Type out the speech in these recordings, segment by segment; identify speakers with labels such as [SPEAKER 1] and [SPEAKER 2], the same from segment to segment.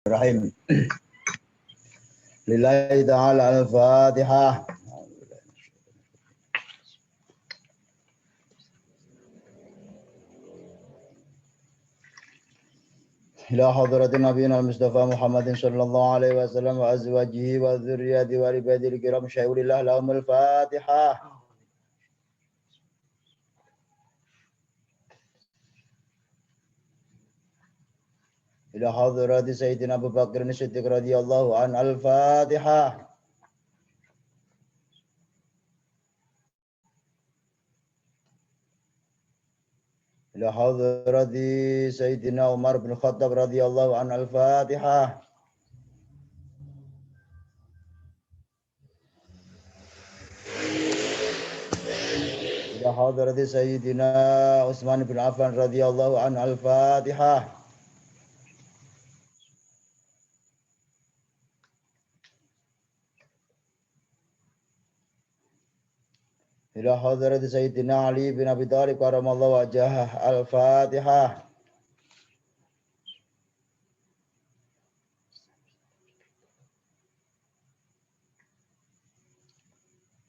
[SPEAKER 1] Bismillahirrahmanirrahim. Lillahi ta'ala al-Fatihah. Ila hadratin nabiyina al-Mustafa Muhammadin sallallahu alaihi wasallam wa azwajihi wa dzurriyyati wa ibadil kiram syai'ulillah lahumul Fatihah. Ila hadrati Sayyidina Abu Bakr as-Siddiq radhiyallahu an al-Fatihah. Ila hadrati Sayyidina Umar bin Khattab radhiyallahu an al-Fatihah. Ila hadrati Sayyidina Utsman bin Affan radhiyallahu an al-Fatihah. Ila hadrati Sayyidina Ali bin Abi Thalib karamallahu wajhah al-Fatihah.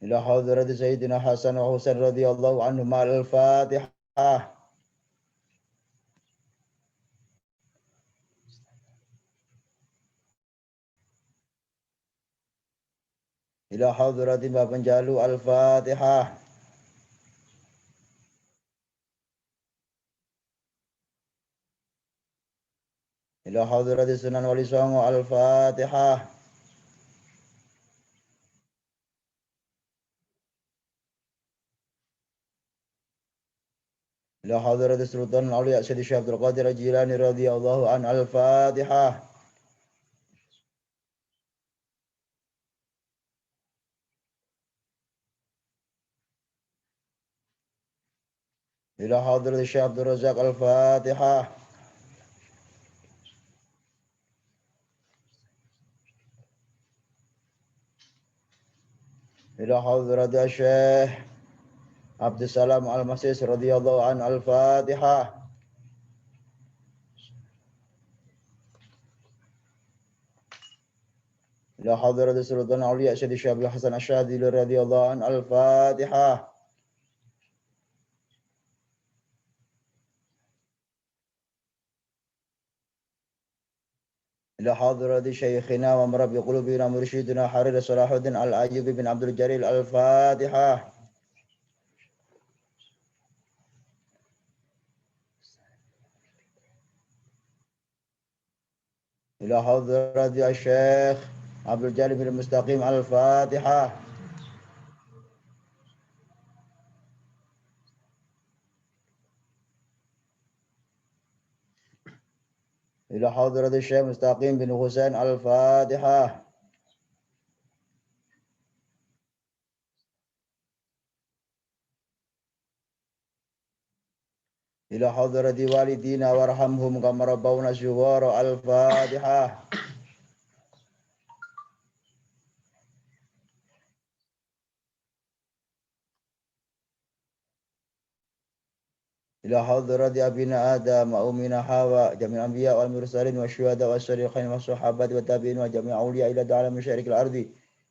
[SPEAKER 1] Ila hadrati Sayyidina Hasan wa Husain radhiyallahu anhum al-Fatihah. Ila hadrati Mbah Penjalu al-Fatihah. Ila hadrati Sunan Wali Songo al-Fatihah. Ila hadrati Sultan Auliya Sayyidi Syekh Abdul Qadir Al-Jilani radhiyallahu an al-Fatihah. Ila hadrati Syekh Abdul Razak al-Fatihah. Ila hadrati Syekh Abdul Salam al-Masis radhiyallahu an al-Fatihah. Ila hadrati Sultan Auliya Sayyidi Syekh Abdul Hasan Asy-Syadzili radhiyallahu an al-Fatihah. إلى حضرة شيخنا ومربي قلوبنا مرشدنا حرير صلاح الدين الأيوبي بن عبد الجليل الفاتحة. إلى حضرة الشيخ عبد الجليل بن المستقيم الفاتحة. إلى حضرة الشيخ مستقيم بن حسين الفاتحة. إلى حضرة والدينا وارحمهم كما ربونا صغارا الفاتحة. إلى حضرة أبينا آدم وأمنا حواء جميع الأنبياء والمرسلين والشهداء والصالحين والصحابة والتابعين وجميع أولياء إلى دعاء مشارق الأرض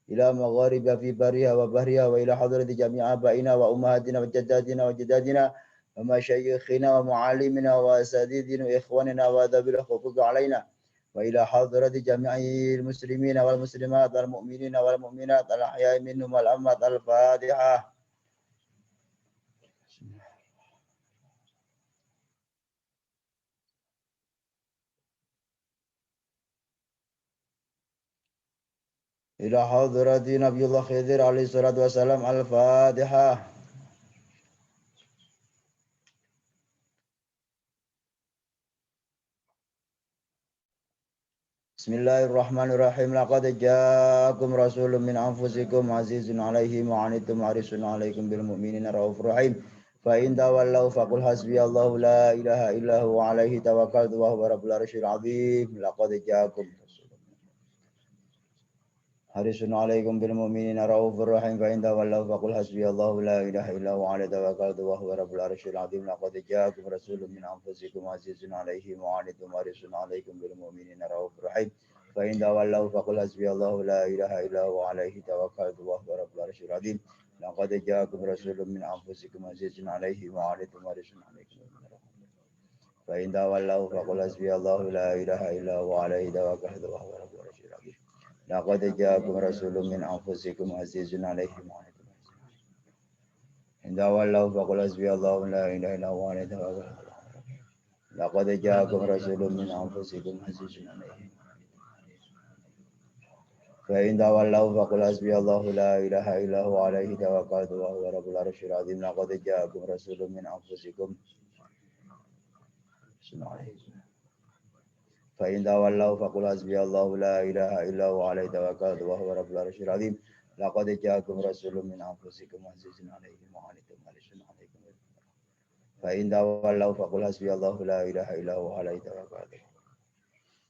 [SPEAKER 1] إلى مغارب في برها وبحرها وإلى حضرة جميع آبائنا وأمهاتنا وجداتنا وجدادنا ومشايخنا ومعلمنا وأساتذتنا وإخواننا وذوي الحقوق علينا وإلى حضرة جميع المسلمين والمسلمات والمؤمنين والمؤمنات الأحياء منهم والأموات الفاتحة. إلى حضرة نبي الله خضر عليه الصلاة والسلام الفاتحة. بسم الله الرحمن الرحيم. لقد جاءكم رسول من أنفسكم عزيز عليه ما عنتم حريص عليكم بالمؤمنين رؤوف رحيم فإن تولوا فقل حسبي الله لا إله إلا هو عليه توكلت وهو رب العرش العظيم. لقد جاءكم حريص عليكم بالمؤمنين رؤوف رحيم فإن تولوا فقل حسبي الله لا إله إلا هو عليه توكلت وهو رب العرش العظيم لقد جاءكم رسول من أنفسكم عزيز عليه ما عنتم حريص عليكم بالمؤمنين رؤوف رحيم فإن تولوا فقل حسبي الله لا إله إلا هو عليه توكلت وهو رب العرش العظيم لقد جاءكم رسول من أنفسكم عزيز عليه ما عنتم حريص عليكم فإن تولوا فقل حسبي الله لا إله إلا هو عليه توكلت وهو رب العرش العظيم لقد جاءكم رسول من أنفسكم عزيز عليه ما عنتم إن تولوا فقل حسبي الله لا إله إلا هو عليه توكلت لقد جاءكم رسول من أنفسكم عزيز عليه فإن تولوا فقل حسبي الله لا إله إلا هو عليه توكلت وهو رب العرش العظيم لقد جاءكم رسول من أنفسكم فإن تولوا فقل حسبي الله لا إله إلا هو عليه توكلت وهو رب العرش العظيم لقد جاءكم رسول من أنفسكم عزيز عليه ما عنتم حريص عليكم فإن تولوا فقل حسبي الله لا إله إلا هو عليه توكلت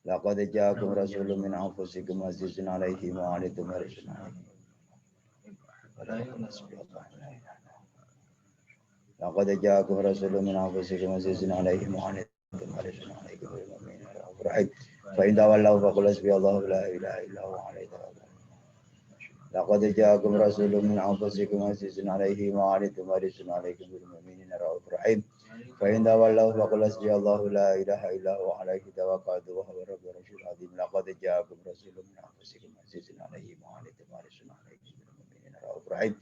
[SPEAKER 1] لقد جاءكم رسول من أنفسكم عزيز عليه ما عنتم حريص عليكم لقد جاءكم رسول من أنفسكم عزيز عليه ما عنتم حريص عليكم بالمؤمنين رؤوف رحيم فإن تولوا فقل حسبي الله لا إله إلا هو عليه توكلت لقد جاءكم رسول من أنفسكم عزيز عليه ما عنتم حريص عليكم بالمؤمنين رؤوف رحيم فإن تولوا فقل حسبي الله لا إله إلا هو عليه توكلت وهو رب العرش العظيم لقد جاءكم رسول من أنفسكم عزيز عليه ما عنتم حريص عليكم بالمؤمنين رؤوف رحيم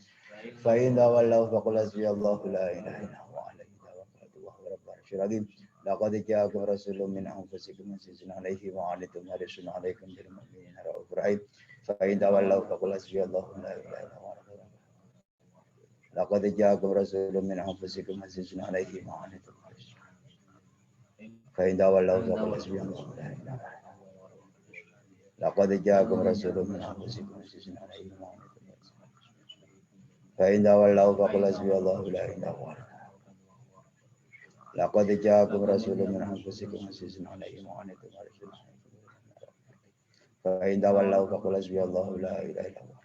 [SPEAKER 1] فإن تولوا فقل حسبي الله لا إله إلا هو عليه توكلت وهو رب العرش العظيم لقد جاءكم رسول من أنفسكم عزيز عليه ما عنتم حريص عليكم بالمؤمنين رؤوف رحيم فإن تولوا فقل حسبي الله لا إله إلا هو لقد جاءكم رسول من أنفسكم عزيز عليه ما عنتم حريص فإن تولوا فقل حسبي الله لا إله إلا هو لقد جاءكم رسول من أنفسكم عزيز عليه ما عنتم حريص فإن تولوا فقل حسبي الله لا إله إلا هو لقد جاءكم رسول من أنفسكم عزيز عليه ما عنتم حريص فإن تولوا فقل حسبي الله لا إله إلا هو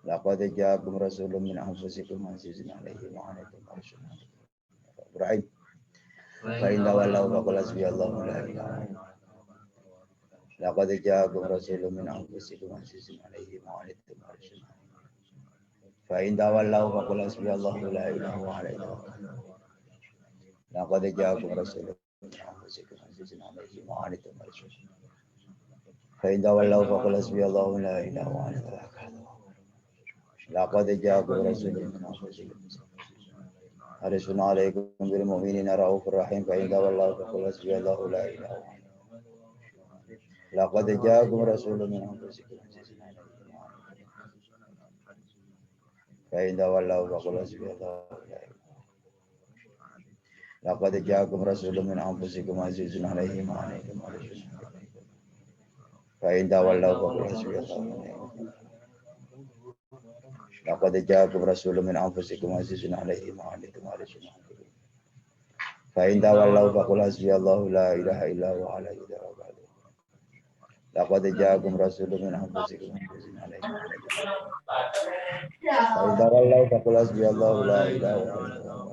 [SPEAKER 1] لقد جاءكم رسول من أنفسكم عزيز عليه ما عنتم حريص عليكم فإن تولوا فقل حسبي الله لا إله إلا هو لقد جاءكم رسول من أنفسكم عزيز عليه ما عنتم حريص فإن تولوا فقل حسبي الله لا إله إلا هو عليه توكلت لقد جاءكم رسول من أنفسكم عزيز عليه ما عنتم حريص فإن تولوا فقل حسبي الله لا إله إلا هو عليه توكلت لقد جاءكم رسول من أنفسكم حريص عليكم بالمؤمنين رؤوف رحيم فإن تولوا فقل حسبي الله لا إله إلا هو لقد جاءكم رسول من أنفسكم عزيز عليه ما عنتم فإن تولوا فقل حسبي الله لا إله إلا هو لقد جاءكم رسول من أنفسكم عزيز عليه ما عنتم فإن تولوا فقل حسبي الله لا إله إلا هو لقد جاءكم رسول من أنفسكم عزيز عليه ما عنتم فإن تولوا فقل حسبي الله لا إله إلا هو عليه توكلت لقد جاءكم رسول من أنفسكم عزيز عليه ما عنتم فإن تولوا فقل حسبي الله لا إله إلا هو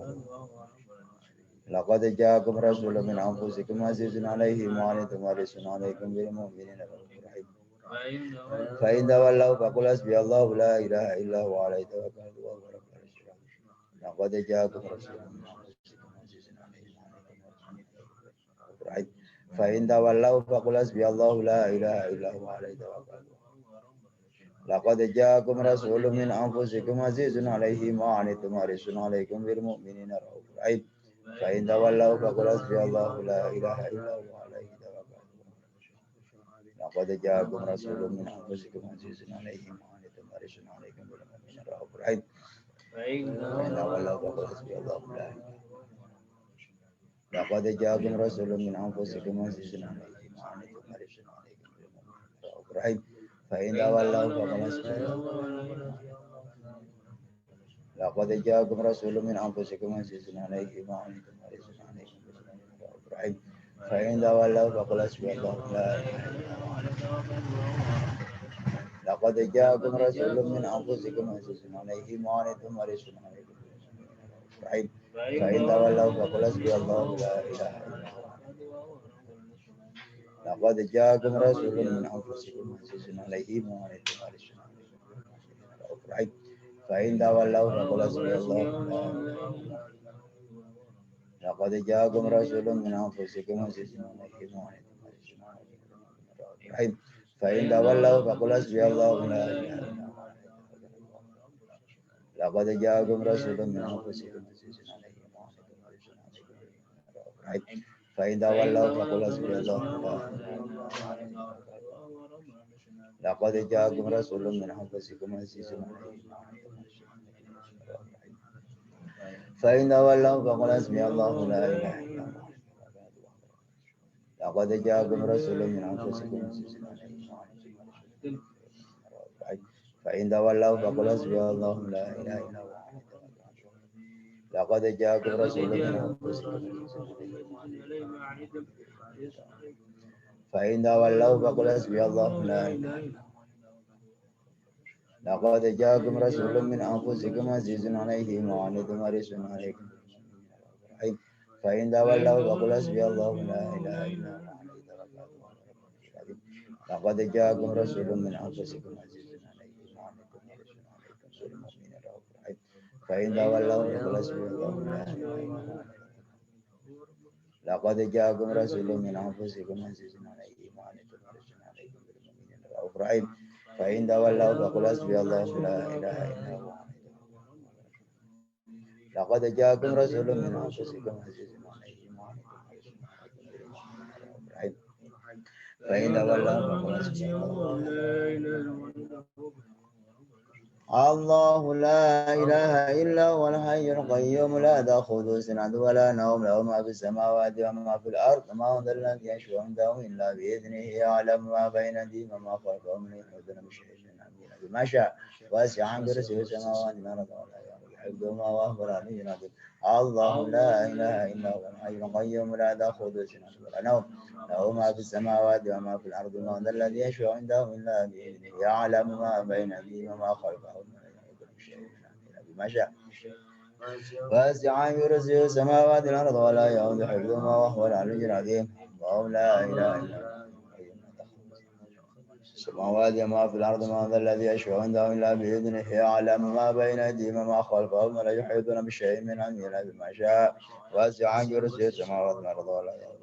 [SPEAKER 1] لقد جاءكم رسول من أنفسكم عزيز عليه ما عنتم حريص عليكم بالمؤمنين رؤوف رحيم فإن تولوا فقل حسبي الله لا إله إلا هو عليه توكلت وهو رب العرش العظيم لقد جاءكم رسول من أنفسكم عزيز عليه ما عنتم حريص عليكم فإن تولوا فقل حسبي الله لا إله إلا هو عليه توكلت لقد جاءكم رسول من أنفسكم عزيز عليه ما عنتم حريص عليكم بالمؤمنين رؤوف رحيم فإن تولوا فقل حسبي الله لا إله إلا هو عليه توكلت لقد جاءكم رسول من أنفسكم عزيز عليه ما عنتم حريص عليكم بالمؤمنين رؤوف رحيم فإن تولوا فقل حسبي الله لا إله إلا هو لقد جاءكم رسول من أنفسكم عزيز عليه ما عنتم حريص عليكم بالمؤمنين رؤوف رحيم فإن تولوا فقل حسبي الله لقد جاءكم رسول من أنفسكم عزيز عليه ما عنتم حريص عليكم بالمؤمنين رؤوف رحيم فإن تولوا فقل حسبي الله لا إله إلا هو لقد جاءكم رسول من أنفسكم عزيز عليه ما عنتم حريص عليكم رحيم فإن تولوا فقل حسبي الله لا إله إلا هو لقد جاءكم رسول من أنفسكم عزيز عليه ما عنتم حريص عليكم رحيم فإن تولوا فقل حسبي الله لا إله إلا هو لقد جاءكم رسول من أنفسكم عزيز عليه ما عنتم حريص عليكم رحيم فإن تولوا فقل حسبي الله لا إله إلا هو لقد جاءكم رسول من أنفسكم عزيز عليه ما عنتم حريص عليكم فإن تولوا فقل حسبي الله لا إله إلا هو لقد جاءكم رسول من أنفسكم عزيز عليه ما عنتم حريص عليكم فإن تولوا فقل حسبي الله لا إله إلا هو لقد جاءكم رسول من أنفسكم عزيز عليه ما عنتم حريص عليكم فإن تولوا فقل حسبي الله لا إله إلا هو لقد جاءكم رسول من أنفسكم فإن تولوا فقل حسبي الله لا إله إلا هو لقد جاءكم رسول من أنفسكم عزيز عليه ما عنتم حريص عليكم فإن تولوا فقل حسبي الله لا إله إلا هو لقد جاءكم رسول من أنفسكم عزيز عليه ما عنتم حريص عليكم بالمؤمنين رؤوف رحيم فإن تولوا فقل حسبي الله لا إله إلا هو لقد جاءكم رسول من أنفسكم عزيز عليه ما عنتم حريص عليكم بالمؤمنين رؤوف رحيم فإن تولوا فقل حسبي الله لا إله إلا هو لقد جاءكم رسول من أنفسكم عزيز عليه ما عنتم حريص عليكم بالمؤمنين رؤوف رحيم فإن تولوا فقل حسبي الله لا إله إلا هو الله لا إله إلا هو الحي القيوم لا تأخذه سنة ولا نوم له ما في السماوات وما في الأرض ما ذا الذي يشفع عنده إلا بإذنه يعلم ما بين أيديهم وما خلفهم من يحيطون بشيء من أمره بما شاء وسع كرسيه السماوات والأرض ولا يؤوده حفظهما وهو العلي العظيم الله لا إله إلا هو الحي القيوم لا تأخذه سنة ولا نوم له ما في السماوات وما في الأرض ما ذا الذي يشفع عنده إلا بإذنه يعلم ما بين أيديهم وما خلفهم بما شاء وسع كرسيه السماوات والأرض ولا يؤوده حفظهما وهو العلي العظيم الله لا إله إلا هو السماوات وما في الأرض ما ذا الذي يشفع عنده إلا بإذنه يعلم ما بين أيديهم وما خلفهم ولا يحيطون بشيء من علمه إلا بما شاء وسع كرسيه السماوات والأرض ولا يؤوده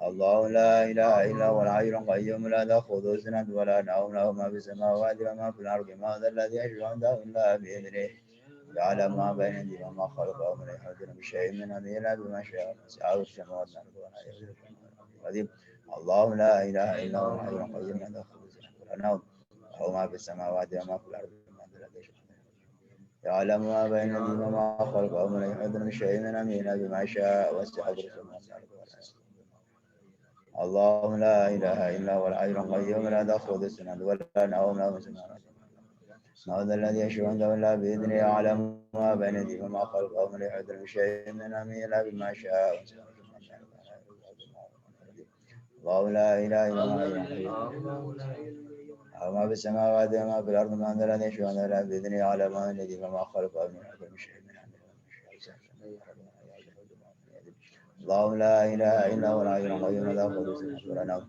[SPEAKER 1] الله لا إله إلا هو الحي القيوم لا تأخذه سنة ولا نوم له ما في السماوات وما في الأرض ما ذا الذي يشفع عنده إلا بإذنه يعلم ما بين أيديهم وما خلفهم ولا يحيطون بشيء من علمه إلا بما شاء وسع السماوات والأرض ولا يؤوده العظيم الله لا إله إلا هو الحي القيوم لا تأخذه سنة ولا نوم له ما في السماوات وما في الأرض ما ذا الذي يشفع عنده يعلم ما بين أيديهم وما خلفهم ولا يحيطون بشيء من علمه إلا بما شاء وسع السماوات والأرض ولا يؤوده الله لا إله إلا هو الحي القيوم لا تأخذه سنة ولا نوم له سماوات ما ذا الذي يشفع عنده إلا بإذنه يعلم ما بين أيديهم وما خلفهم ولا يحيطون بشيء من أمره إلا بما شاء الله لا إله إلا هو الحي القيوم وما في السماوات وما في الأرض ما ذا الذي يشفع عنده إلا بإذنه يعلم ما بين أيديهم وما خلفهم ولا يحيطون بشيء من أمره الله لا إله إلا هو الحي القيوم لا تأخذه سنة ولا نوم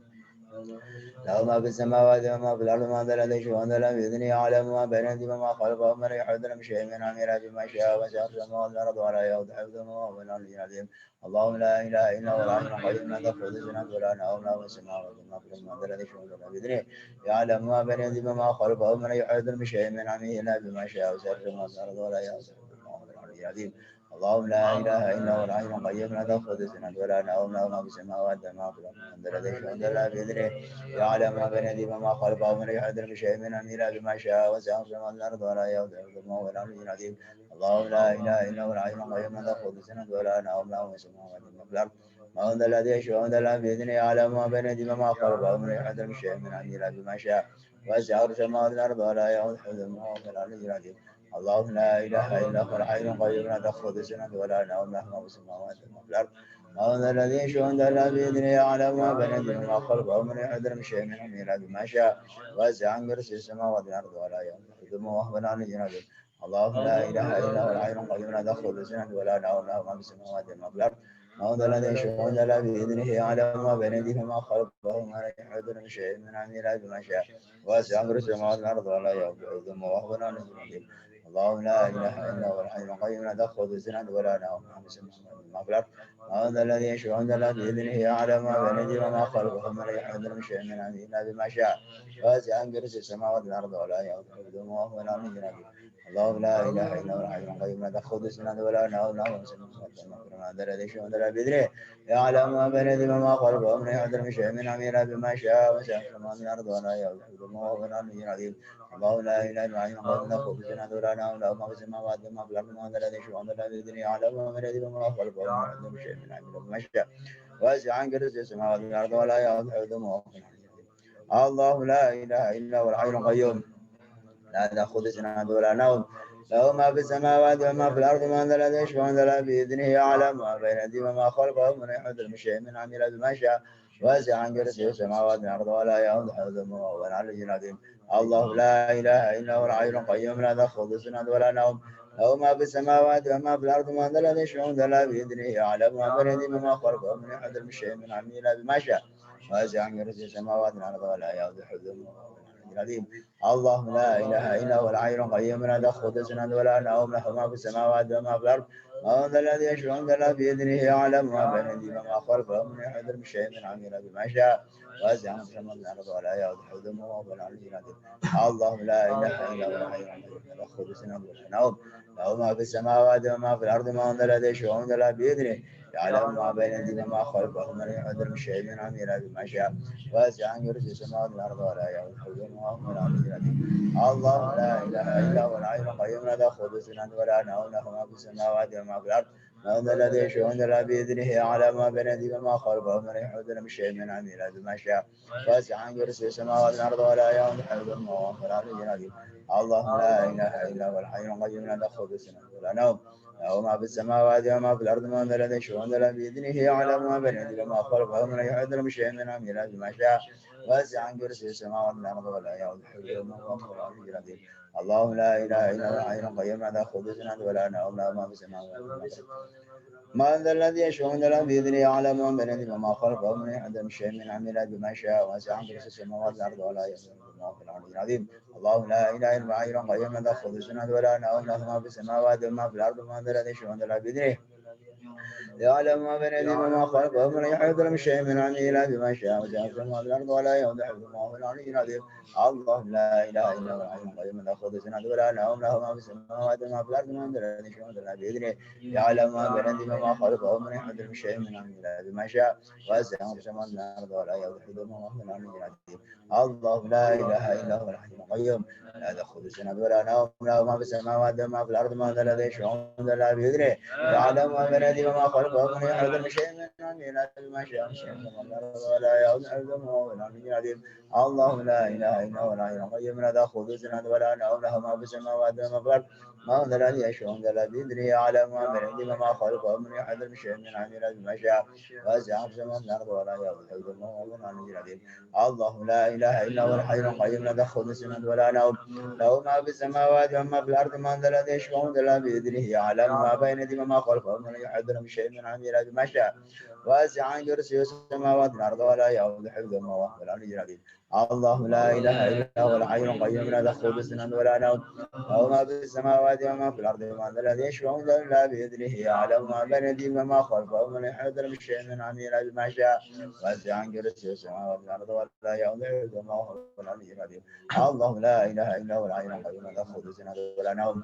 [SPEAKER 1] له ما في السماوات وما في الأرض ما ذا الذي يشفع عنده إلا بإذنه يعلم ما بين أيديهم وما خلفهم ولا يحيطون بشيء من أمره بما شاء وسع السماوات والأرض ولا يؤوده حفظهما وهو العلي العظيم الله لا إله إلا هو الحي القيوم لا تأخذه سنة ولا نوم له السماوات وما في الأرض ما ذا الذي يشفع عنده إلا بإذنه يعلم ما بين أيديهم وما خلفهم ولا يحيطون بشيء من أمره إلا بما شاء وسع السماوات والأرض ولا يؤوده حفظهما وهو العلي العظيم الله لا إله إلا هو الحي القيوم لا تأخذه سنة ولا نوم له ما في السماوات وما في الأرض من ذا الذي يشفع عنده إلا بإذنه يعلم ما بين أيديهم وما خلفهم ولا يحيطون بشيء من أمره إلا بما شاء وسع السماوات والأرض ولا يؤوده حفظهما وهو العلي العظيم الله لا إله إلا هو الحي القيوم لا تأخذه سنة ولا نوم له ما في السماوات وما في الأرض من ذا الذي يشفع عنده إلا بإذنه يعلم ما بين أيديهم وما خلفهم ولا يحيطون بشيء من أمره إلا بما شاء وسع السماوات والأرض ولا يؤوده حفظهما وهو العلي العظيم الله لا إله إلا هو الحي القيوم لا تأخذه سنة ولا نوم له ما في السماوات وما في الأرض من ذا الذي يشفع عنده إلا بإذنه يعلم ما بين أيديهم وما خلفهم ولا يحيطون بشيء من علمه إلا بما شاء وسع كرسيه السماوات والأرض ولا يؤوده حفظهما وهو العلي العظيم الله لا إله إلا هو الحي القيوم لا تأخذه سنة ولا نوم له ما في السماوات وما في الأرض من ذا الذي يشفع عنده إلا بإذنه يعلم ما بين أيديهم وما خلفهم ولا يحيطون بشيء من علمه إلا بما شاء وسع كرسيه السماوات والأرض ولا يؤوده حفظهما وهو العلي العظيم الله لا إله إلا هو الحي القيوم لا تأخذه سنة ولا نوم له ما في السماوات وما في الأرض هذا الذي يشفع عندنا بإذنه يعلم ما بين أيديهم وما خلفهم ولا يحيطون بشيء من علمه إلا بما شاء واسع كرسي السماوات والأرض ولا يؤوده حفظهما وهو العلي العظيم الله لا إله إلا هو الحي القيوم لا تأخذه سنة ولا نوم له ما في السماوات وما في الأرض هذا الذي يشفع عندنا بإذنه يعلم ما بين أيديهم وما خلفهم ولا يحيطون بشيء من علمه إلا بما شاء وسع السماوات والأرض ولا يؤوده حفظهما وهو العلي العظيم الله لا إله إلا هو الحي القيوم لا تأخذه سنة ولا نوم له ما في السماوات وما في الأرض هذا الذي يشفع عندنا بإذنه يعلم ما بين أيديهم وما خلفهم ولا يحيطون بشيء من علمه إلا بما شاء واسع كرسي السماوات والأرض ولا يؤوده حفظهما الله لا إله إلا هو الحي القيوم لا تأخذ سنة ولا نوم له ما في السماوات وما في الأرض من ذا الذي يشفع عنده بإذنه يعلم ما بين أيديهم وما خلفهم ولا يحيط بشيء من عمل بما شاء واسع كرسي السماوات والأرض ولا يؤوده حفظهما وهو العلي العظيم الله لا إله إلا هو الحي القيوم لا تأخذ سنة ولا نوم له ما في السماوات وما في الأرض من ذا الذي يشفع عنده بإذنه يعلم ما بين أيديهم وما خلفهم ولا يحيط بشيء من عمل بما شاء واسع كرسي السماوات والأرض ولا يؤوده حفظهما وهو العلي العظيم الله لا إله إلا هو الحي القيوم لا تأخذه سنة ولا نوم له ما في السماوات وما في الأرض من ذا الذي يشفع عنده بإذنه يعلم ما بين أيديهم وما خلفهم ولا يحيط بشيء من علمه بما شاء واسع السماوات والأرض ولا يؤوده حفظهما وهو العلي العظيم الله لا إله إلا هو الحي القيوم لا تأخذه سنة ولا نوم له ما في السماوات وما في الأرض من ذا الذي يشفع عنده بإذنه يعلم ما بين أيديهم وما خلفهم ولا يحيط بشيء من علمه بما شاء واسع كرسي السماوات والأرض ولا يؤوده حفظهما وهو العلي العظيم الله لا إله إلا هو الحي القيوم لا تأخذه سنة ولا نوم له ما في السماوات وما في الأرض من ذا الذي يشفع عنده بإذنه يعلم ما بين أيديهم وما خلفهم ولا يحيطون بشيء من علمه إلا بما شاء واسع كرسي السماوات والأرض ولا يؤوده حفظهما وهو العلي العظيم الله لا إله إلا هو الحي القيوم لا تأخذه سنة ولا نوم له ما في السماوات وما في الأرض من ذا الذي يشفع عنده بإذنه يعلم ما بين أيديهم وما خلفهم ولا يحيطون بشيء من علمه إلا بما شاء واسع كرسي السماوات والأرض ولا يؤوده حفظهما وهو العلي العظيم الله لا إله إلا هو الحي القيوم لا تأخذه سنة ولا نوم له ما في السماوات وما في الأرض من ذا الذي يشفع عنده بإذنه يعلم ما بين أيديهم وما خلفهم ولا يحيطون بشيء من علمه بما شاء واسع كرسي السماوات والأرض ولا يؤوده حفظهما وهو العلي العظيم الله لا إله إلا هو الحي القيوم لا تأخذه سنة ولا نوم له ما في السماوات وما في الأرض من ذا الذي يشفع عنده بإذنه يعلم ما بين أيديهم وما خلفهم ولا يحيطون بشيء من علمه إلا بما شاء وسع السماوات والأرض ولا يؤوده حفظهما وهو العلي العظيم الله لا إله إلا هو الحي القيوم لا تأخذه سنة ولا نوم له ما في السماوات وما في الأرض من ذا الذي يشفع عنده بإذنه يعلم ما بين أيديهم وما خلفهم ولا يحيطون بشيء من علمه إلا بما شاء وسع السماوات والأرض ولا يؤوده حفظهما وهو العلي العظيم الله لا إله إلا هو الحي القيوم لا تأخذه سنة ولا نوم له ما في السماوات وما في الأرض من ذا الذي يشفع عنده بإذنه يعلم ما بين أيديهم وما خلفهم ولا يحيطون بشيء من علمه إلا بما شاء ولا يؤوده حفظهما وهو العلي العظيم الله لا إله إلا هو الحي القيوم لا تأخذه سنة ولا نوم له ما في السماوات وما في الأرض ما ذا الذي يشفع عنده بإذنه يعلم ما بين أيديهم وما خلفهم ولا يحيطون بشيء من علمه إلا بما شاء وسع السماوات والأرض ولا يؤوده حفظهما وهو العلي العظيم الله لا إله إلا هو الحي القيوم لا تأخذه سنة ولا نوم له ما في السماوات وما في الأرض من ذا الذي يشفع عنده بإذنه يعلم ما بين أيديهم وما خلفهم ولا يحيطون بشيء من علمه إلا بما شاء واسع كرسيه السماوات والأرض ولا يؤوده حفظهما وهو العلي العظيم الله لا إله إلا هو الحي القيوم لا تأخذه سنة ولا نوم له ما في السماوات وما في الأرض من ذا الذي يشفع عنده إلا بإذنه يعلم ما بين أيديهم وما خلفهم ولا يحيطون بشيء من علمه إلا بما شاء واسع كرسيه السماوات والأرض ولا يؤوده حفظهما وهو العلي العظيم الله لا إله إلا هو الحي القيوم لا تأخذه سنة ولا نوم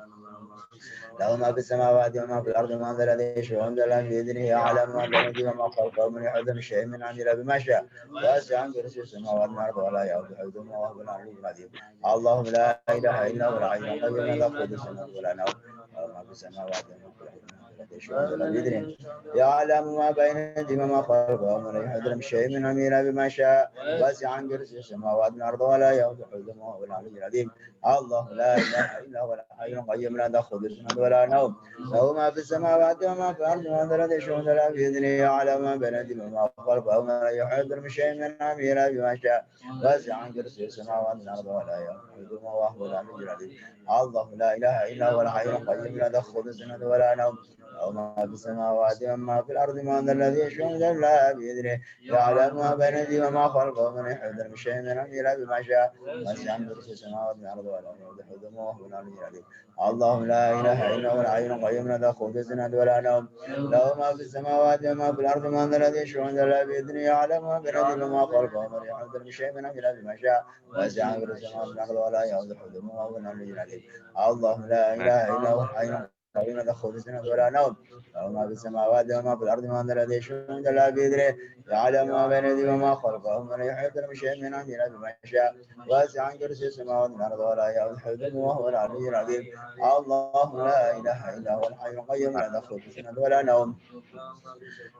[SPEAKER 1] له ما في السماوات وما في الأرض من ذا الذي يشفع عنده إلا بإذنه يعلم ما بين أيديهم وما خلفهم ومن يحيط بشيء من أمره بما شاء واسع كرسي السماوات والأرض ولا يؤوده حفظهما وهو العلي العظيم الله لا إله إلا هو الحي القيوم لا تأخذه سنة ولا نوم له ما في السماوات وما في الأرض الذي شهد له بإذنه يعلم ما بين أيديهم وما خلفهم ولا يحيط من شيء من أمره إلا بما شاء واسع كرسي السماوات والأرض ولا يؤوده حفظهما وهو العلي العظيم الله لا إله إلا هو الحي القيوم لا تأخذه سنة ولا نوم له ما في السماوات وما في الأرض وما الذي يشهد له بإذنه يعلم ما بين أيديهم وما خلفهم ولا يحيط من شيء من أمره إلا بما شاء واسع كرسي السماوات والأرض ولا يؤوده حفظهما وهو العلي العظيم الله لا إله إلا هو الحي القيوم لا تأخذه سنة ولا نوم له ما في السماوات وما في الأرض من الذي يشهد له بإذنه يعلم ما بين أيديهم وما خلفهم ومن يحيط من شيء من أمره إلا بما شاء وسع كرسي السماوات والأرض ولا يؤوده حفظهما وهو العلي العظيم الله لا إله إلا هو الحي القيوم لا تأخذه سنة ولا نوم له ما في السماوات وما في الأرض من الذي يشهد له بإذنه يعلم ما بين أيديهم وما خلفهم ومن يحيط من شيء من أمره إلا بما شاء وسع كرسي السماوات والأرض ولا يؤوده حفظهما وهو العلي العظيم الله لا إله إلا هو الحي القيوم لا تأخذه سنة ولا نوم له ما في السماوات وما في الأرض من الذي يشهد له بإذنه يعلم ما بين أيديهم وما خلفهم ولا يحيط من شيء من أمره إلا بما شاء واسع كرسي السماوات والأرض ولا يؤوده حفظهما وهو العلي العظيم الله لا إله إلا هو الحي القيوم لا تأخذه سنة ولا نوم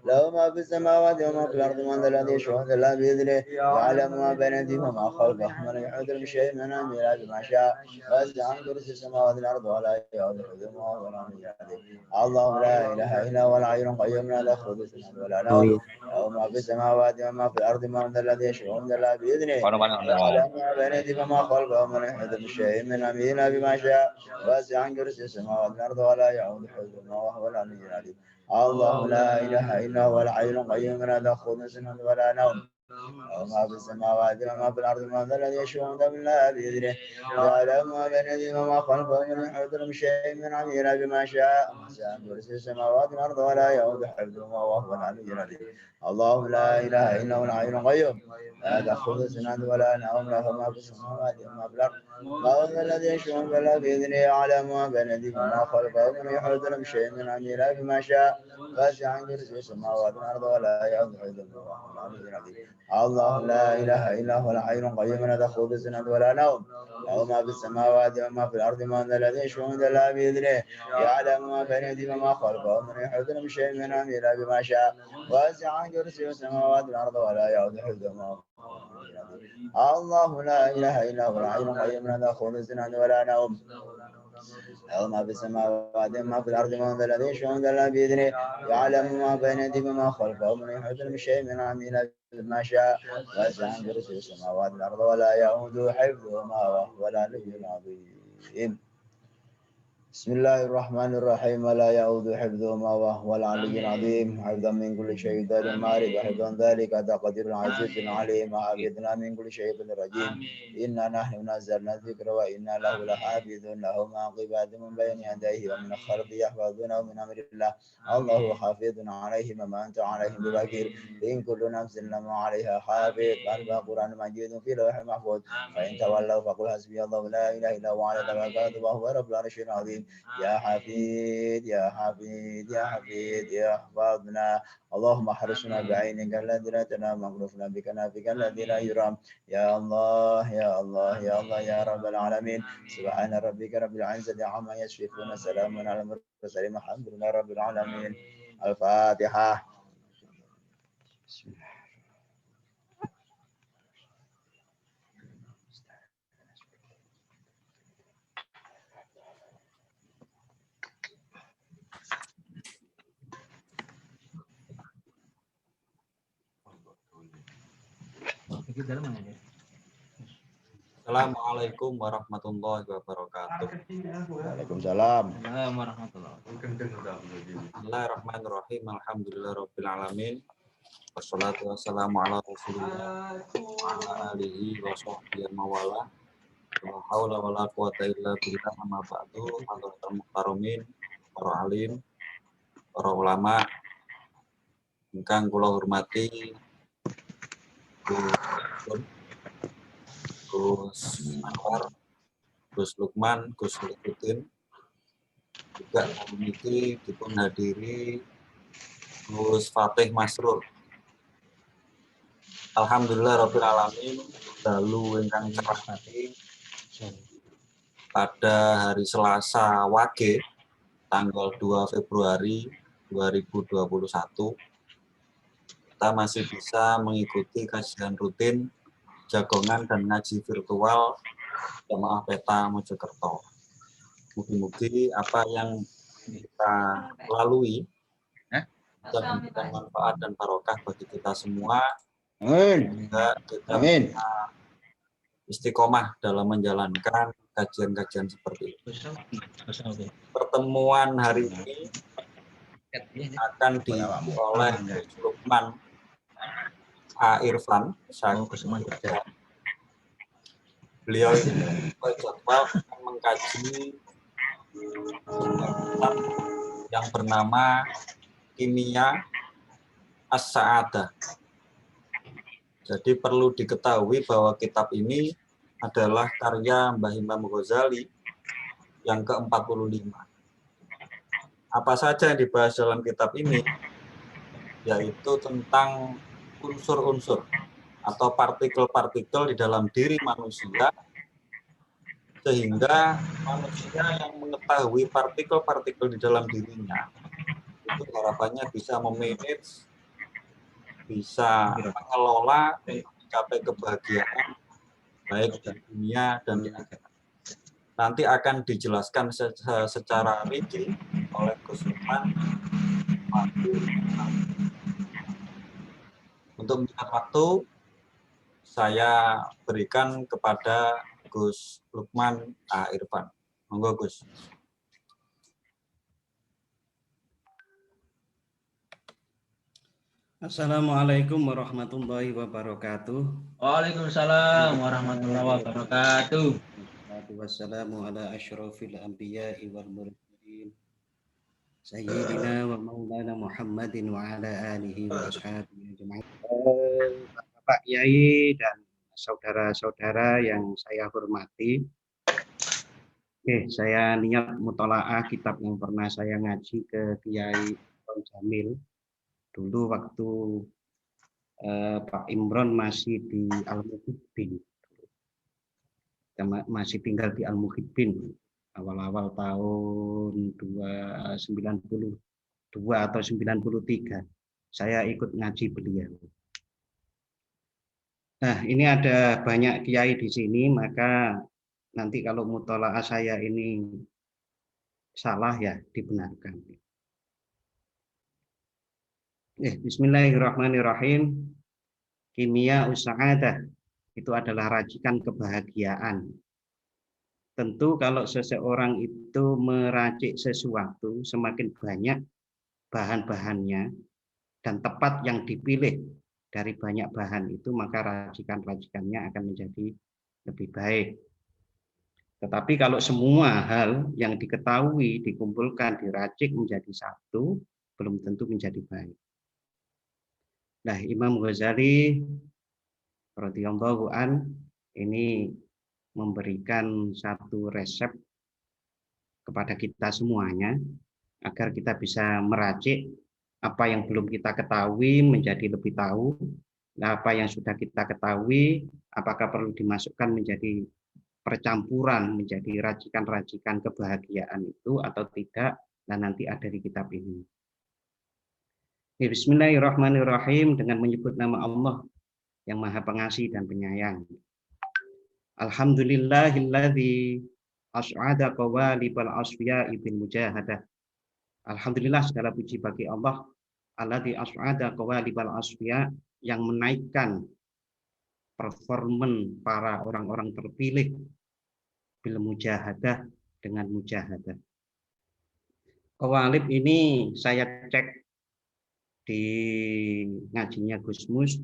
[SPEAKER 1] له ما في السماوات وما في الأرض من ذا الذي يشهد له بإذنه يعلم ما بين أيديهم وما خلفهم ولا يحيط بشيء من أمره إلا بما شاء واسع كرسي السماوات والأرض ولا يؤوده حفظهما وهو العلي العظيم الله لا إله إلا هو الحي القيوم لا تأخذه سنة ولا نوم له ما في السماوات وما في الأرض من ذا الذي يشهد له بإذنه يعلم ما بين أيديهم وما خلفهم ولا يحيط بشيء من أمره إلا بما شاء واسع كرسي السماوات والأرض ولا يؤوده حفظهما وهو العلي العظيم الله لا إله إلا هو الحي القيوم لا تأخذه سنة ولا نوم وما في السماوات وما في الأرض من ذا الذي يشهد بالله بإذنه يعلم ما بين يديه وما خلفه ومن يحيط بشيء من أمره إلا بما شاء وسع كرسي السماوات والأرض ولا يؤوده حفظهما وهو العلي العظيم الله لا إله إلا هو الحي القيوم لا تأخذه سنة ولا نوم له ما في السماوات وما في الأرض الله الذي يشهد بالله بإذنه يعلم ما بين يديه وما خلفه ومن يحيط بشيء من أمره إلا بما شاء وسع كرسي السماوات والأرض ولا يؤوده حفظهما وهو العلي العظيم الله لا إله إلا هو الحي القيوم لا تأخذه سنة ولا نوم له ما في السماوات وما في الأرض من ذا الذي يشهد له بإذنه يعلم ما بين يديه وما خلفه ومن يحيط بشيء من أمره إلا بما شاء وسع كرسي السماوات والأرض ولا يؤوده حفظهما الله لا إله إلا هو الحي القيوم لا تأخذه سنة ولا نوم له ما في السماوات وما في الأرض من ذا الذي يشهد له بإذنه يعلم ما بين يديه وما خلفه ومن يحيط بشيء من أمره ما شاء وسع كرسي السماوات والأرض ولا يؤوده حفظهما وهو العلي العظيم بسم الله الرحمن الرحيم ولا يعود حفظهما وهو العلي العظيم حفظا من كل شيء دار مارد وحفظا ذلك تقدير العزيز العليم وحفظنا من كل شيء رجيم إنا نحن نزلنا الذكر وإنا له لحافظون له معقبات من بين يديه ومن خلفه يحفظونه من أمر الله الله حافظ عليهم وما أنت عليهم بوكيل إن كل نفس لما عليها حافظ القرآن مجيد في لوح محفوظ فإن تولوا فقل حسبي الله لا إله إلا هو على توكلت وهو رب العرش العظيم يا حفيظ يا حفيظ يا حفيظ يا احفظنا اللهم احرسنا بعينك الذي لا تنام واغرفنا بكنافك الذي لا يرام يا الله يا الله يا الله يا رب العالمين سبحان ربك رب العزة عما يصفون سلام على المرسلين الحمد لله رب العالمين الفاتحة بسم الله
[SPEAKER 2] Assalamualaikum warahmatullahi wabarakatuh.
[SPEAKER 1] Waalaikumsalam.
[SPEAKER 2] Bismillahirrahmanirrahim. Alhamdulillahirabbil alamin. Wassalatu wassalamu ala Rasulillah wa ala alihi wa sahbihi mawala. La haula wala quwata illa billah amma ba'du. Hadratul muhtaramin, para alim, para ulama ingkang kula hormati, Gus Anwar, Gus Lukman, Gus Lukutin, juga memiliki dipun hadiri Gus Fatih Masrur. Alhamdulillah rabbil alamin, dalu ingkang cerah pada hari Selasa Wage tanggal 2 Februari 2021, kita masih bisa mengikuti kajian rutin jagongan dan ngaji virtual Jamaah Peta Mojokerto. Mugi-mugi apa yang kita lalui dan memberikan manfaat dan barokah bagi kita semua.
[SPEAKER 1] Amin.
[SPEAKER 2] Juga kita
[SPEAKER 1] Amin.
[SPEAKER 2] istiqomah dalam menjalankan kajian-kajian seperti itu. Pertemuan hari ini akan diisi oleh Gus Lukman A. Irfan. Beliau ini berjadwal akan mengkaji sebuah kitab yang bernama Kimia As-Sa'adah. Jadi perlu diketahui bahwa kitab ini adalah karya Mbah Imam Ghazali yang ke-45. Apa saja yang dibahas dalam kitab ini? Yaitu tentang unsur-unsur atau partikel-partikel di dalam diri manusia, sehingga manusia yang mengetahui partikel-partikel di dalam dirinya, itu harapannya bisa memanage, bisa mengelola, mencapai kebahagiaan, baik di dunia dan di akhirat. Nanti akan dijelaskan secara rinci oleh Gus Lukman. Untuk menyingkat waktu, saya berikan kepada Gus Lukman A. Irfan. Monggo, Gus.
[SPEAKER 3] Assalamualaikum warahmatullahi wabarakatuh.
[SPEAKER 4] Waalaikumsalam warahmatullahi wabarakatuh.
[SPEAKER 3] Wassalamu ala asyrafil anbiya'i wal mursalin Sayyidina wa maulana Muhammadin wa ala alihi wa ashabihi ajma'in. Bapak Yai dan saudara-saudara yang saya hormati. Saya niat mutolaah kitab yang pernah saya ngaji ke Kiai Imron Jamil. Dulu waktu Pak Imron masih di Al-Muhibbin. Masih tinggal di Al-Muhibbin awal-awal tahun 92 atau 93. Saya ikut ngaji beliau. Nah, ini ada banyak kiai di sini, maka nanti kalau mutolaah saya ini salah ya dibenarkan. Bismillahirrahmanirrahim. Kimia Us-Sa'adah itu adalah racikan kebahagiaan. Tentu kalau seseorang itu meracik sesuatu, semakin banyak bahan-bahannya dan tepat yang dipilih dari banyak bahan itu, maka racikan-racikannya akan menjadi lebih baik. Tetapi kalau semua hal yang diketahui, dikumpulkan, diracik menjadi satu, belum tentu menjadi baik. Nah, Imam Ghazali radhiyallahu an ini memberikan satu resep kepada kita semuanya agar kita bisa meracik apa yang belum kita ketahui menjadi lebih tahu. Nah, apa yang sudah kita ketahui apakah perlu dimasukkan menjadi percampuran menjadi racikan-racikan kebahagiaan itu atau tidak. Nah, nanti ada di kitab ini. Bismillahirrahmanirrahim, dengan menyebut nama Allah yang Maha Pengasih dan Penyayang. Alhamdulillahilladzi as'ada qawalibal asfiya'i bil mujahadah. Alhamdulillah, segala puji bagi Allah alladzi as'ada qawalibal asfiya, yang menaikkan performan para orang-orang terpilih bil mujahadah, dengan mujahadah. Qawalib ini saya cek di ngajinya Gus Mus,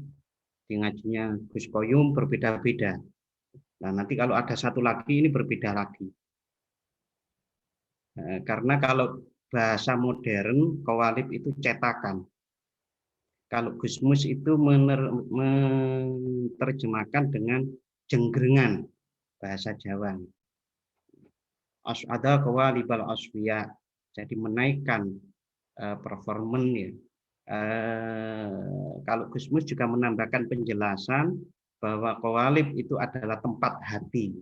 [SPEAKER 3] di ngajinya Gus Koyum berbeda-beda. Nah, nanti kalau ada satu lagi ini berbeda lagi. Karena kalau bahasa modern, qawalib itu cetakan. Kalau Gus Mus itu menerjemahkan dengan jenggrengan bahasa Jawa. As'ada qawalibal asfiya, jadi menaikkan performan ya. Kalau Gus Mus juga menambahkan penjelasan bahwa qawalib itu adalah tempat hati.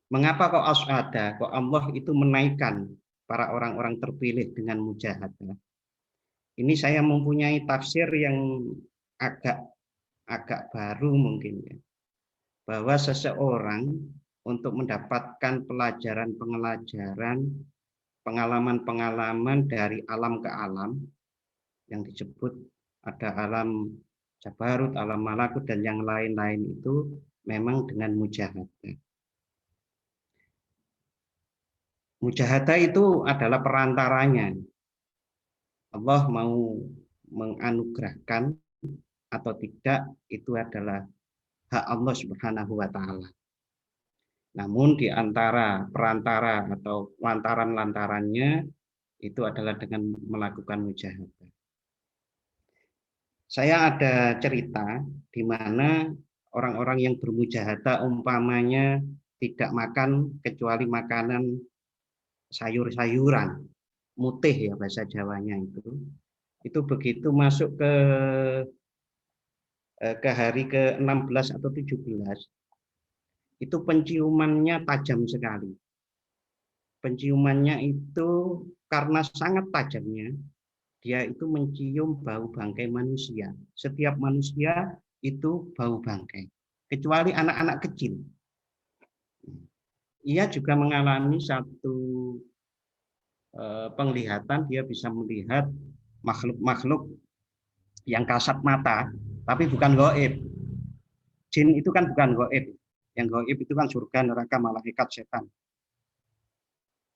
[SPEAKER 3] Mengapa kok as'ada? Kok Allah itu menaikkan para orang-orang terpilih dengan mujahadah? Ini saya mempunyai tafsir yang agak baru mungkin ya. Bahwa seseorang untuk mendapatkan pelajaran, pengalaman dari alam ke alam yang disebut ada alam jabarut, alam malakut dan yang lain-lain itu memang dengan mujahadah. Mujahadah itu adalah perantaranya. Allah mau menganugerahkan atau tidak itu adalah hak Allah Subhanahu wa taala. Namun di antara perantara atau lantaran-lantarannya itu adalah dengan melakukan mujahadah. Saya ada cerita di mana orang-orang yang bermujahadah umpamanya tidak makan kecuali makanan sayur-sayuran, mutih ya bahasa Jawanya itu begitu masuk ke hari ke-16 atau 17 itu penciumannya tajam sekali. Penciumannya itu karena sangat tajamnya, dia itu mencium bau bangkai manusia. Setiap manusia itu bau bangkai, kecuali anak-anak kecil. Ia juga mengalami satu penglihatan, dia bisa melihat makhluk-makhluk yang kasat mata, tapi bukan gaib. Jin itu kan bukan gaib. Yang gaib itu kan surga, neraka, malaikat, setan.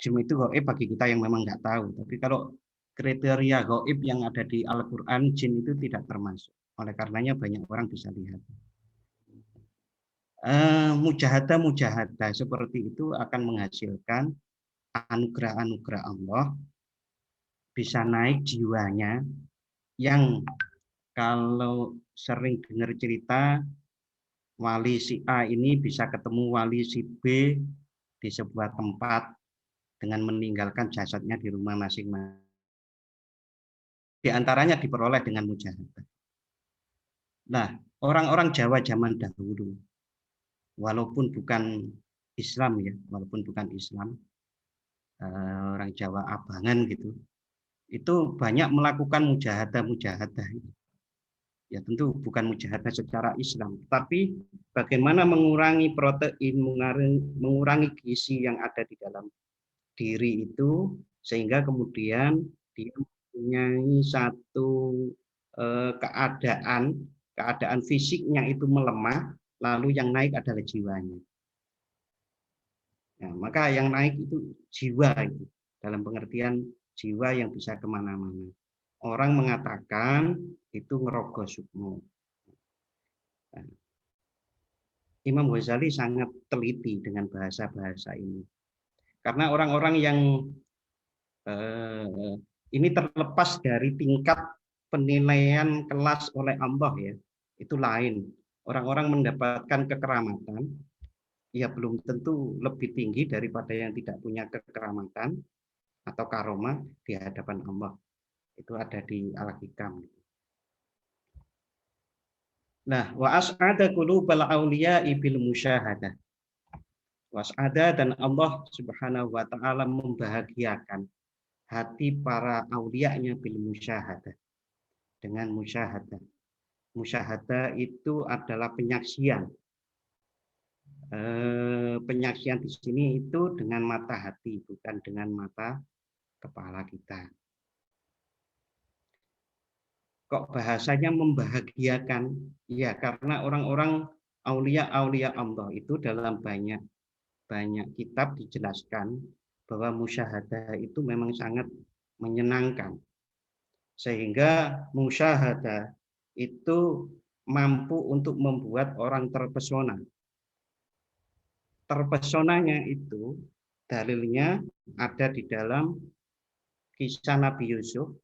[SPEAKER 3] Jin itu gaib bagi kita yang memang nggak tahu. Tapi kalau kriteria gaib yang ada di Al-Quran, jin itu tidak termasuk. Oleh karenanya banyak orang bisa lihat. Mujahadah seperti itu akan menghasilkan anugerah-anugerah Allah, bisa naik jiwanya, yang kalau sering dengar cerita wali si A ini bisa ketemu wali si B di sebuah tempat dengan meninggalkan jasadnya di rumah masing-masing. Di antaranya diperoleh dengan mujahadah. Nah, orang-orang Jawa zaman dahulu, walaupun bukan Islam ya, orang Jawa Abangan gitu, itu banyak melakukan mujahadah. Ya tentu bukan mujahadah secara Islam, tapi bagaimana mengurangi protein, mengurangi gizi yang ada di dalam diri itu, sehingga kemudian dia mempunyai satu keadaan fisiknya itu melemah, lalu yang naik adalah jiwanya. Nah, maka yang naik itu jiwa itu, dalam pengertian jiwa yang bisa kemana-mana. Orang mengatakan itu ngerogoh sukmo. Nah, Imam Ghazali sangat teliti dengan bahasa-bahasa ini. Karena orang-orang yang ini terlepas dari tingkat penilaian kelas oleh Allah ya, itu lain. Orang-orang mendapatkan kekeramatan, ya belum tentu lebih tinggi daripada yang tidak punya kekeramatan atau karomah di hadapan Allah. Itu ada di Al-Hikam. Nah, wa as'ada qulubal auliya'i bil musyahadah. Was'ada, dan Allah Subhanahu wa taala membahagiakan hati para aulianya bil musyahadah, dengan musyahadah. Musyahadah itu adalah penyaksian. Penyaksian di sini itu dengan mata hati, bukan dengan mata kepala kita. Kok bahasanya membahagiakan? Ya, karena orang-orang aulia Allah itu dalam banyak kitab dijelaskan bahwa musyahadah itu memang sangat menyenangkan. Sehingga musyahadah itu mampu untuk membuat orang terpesona. Terpesonanya itu dalilnya ada di dalam kisah Nabi Yusuf,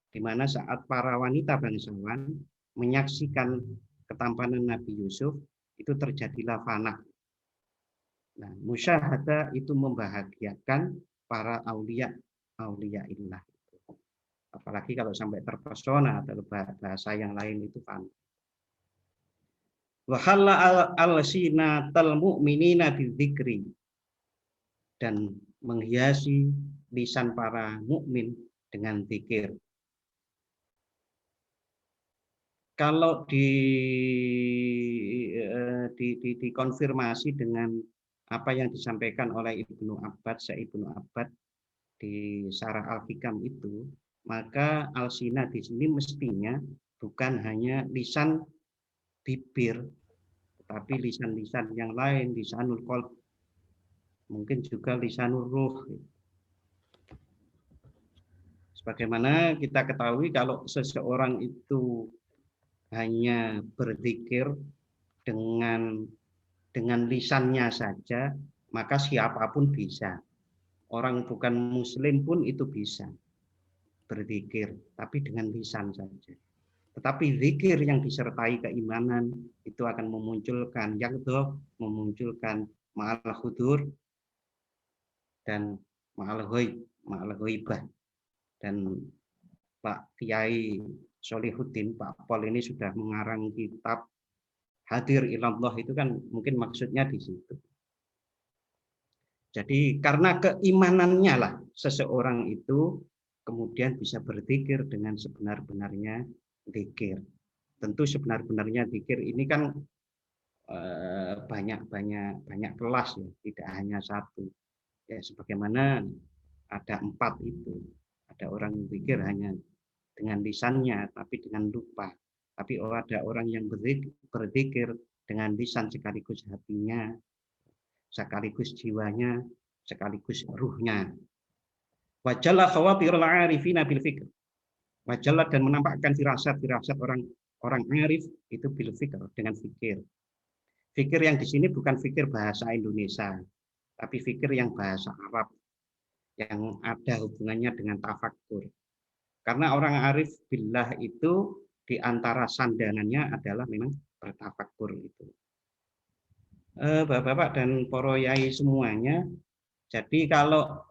[SPEAKER 3] di mana saat para wanita bangsawan menyaksikan ketampanan Nabi Yusuf, itu terjadilah fana. Nah, musyahadah itu membahagiakan para aulia illah. Apalagi kalau sampai terpesona, atau bahasa yang lain itu fana. Wa khalla al-sinatal mu'minina bidzikri. dan menghiasi lisan para mukmin dengan zikir. Kalau dikonfirmasi dengan apa yang disampaikan oleh Ibnu Abbad, Syekh Ibnu Abbad di Syarah Al-Hikam itu, maka al-sina di sini mestinya bukan hanya lisan bibir, tetapi lisan-lisan yang lain, lisanul qalb, mungkin juga lisanul ruh. Sebagaimana kita ketahui kalau seseorang itu hanya berzikir dengan lisannya saja, maka siapapun bisa. Orang bukan muslim pun itu bisa berzikir, tapi dengan lisan saja. Tetapi zikir yang disertai keimanan itu akan memunculkan yaqdhah, memunculkan ma'al hudur dan ma'al ghaibah. Dan Pak Kiai Solihuddin, Pak Pol ini sudah mengarang kitab Hadir Ilallah, itu kan mungkin maksudnya di situ. Jadi karena keimanannya lah seseorang itu kemudian bisa berzikir dengan sebenar-benarnya zikir. Tentu sebenar-benarnya zikir ini kan banyak kelas ya, tidak hanya satu. Ya sebagaimana ada 4 itu. Ada orang zikir hanya dengan lisannya tapi dengan lupa. Tapi ada orang yang berzikir dengan lisan sekaligus hatinya, sekaligus jiwanya, sekaligus ruhnya. Wajalla khawatirul arifina bil fikr. Wajalla dan menampakkan firasat-firasat orang arif itu bil fikr, dengan fikir. Fikir yang di sini bukan fikir bahasa Indonesia, tapi fikir yang bahasa Arab yang ada hubungannya dengan tafakkur. Karena orang arif billah itu di antara sandangannya adalah memang bertafakkur itu. Bapak-bapak dan para yai semuanya, jadi kalau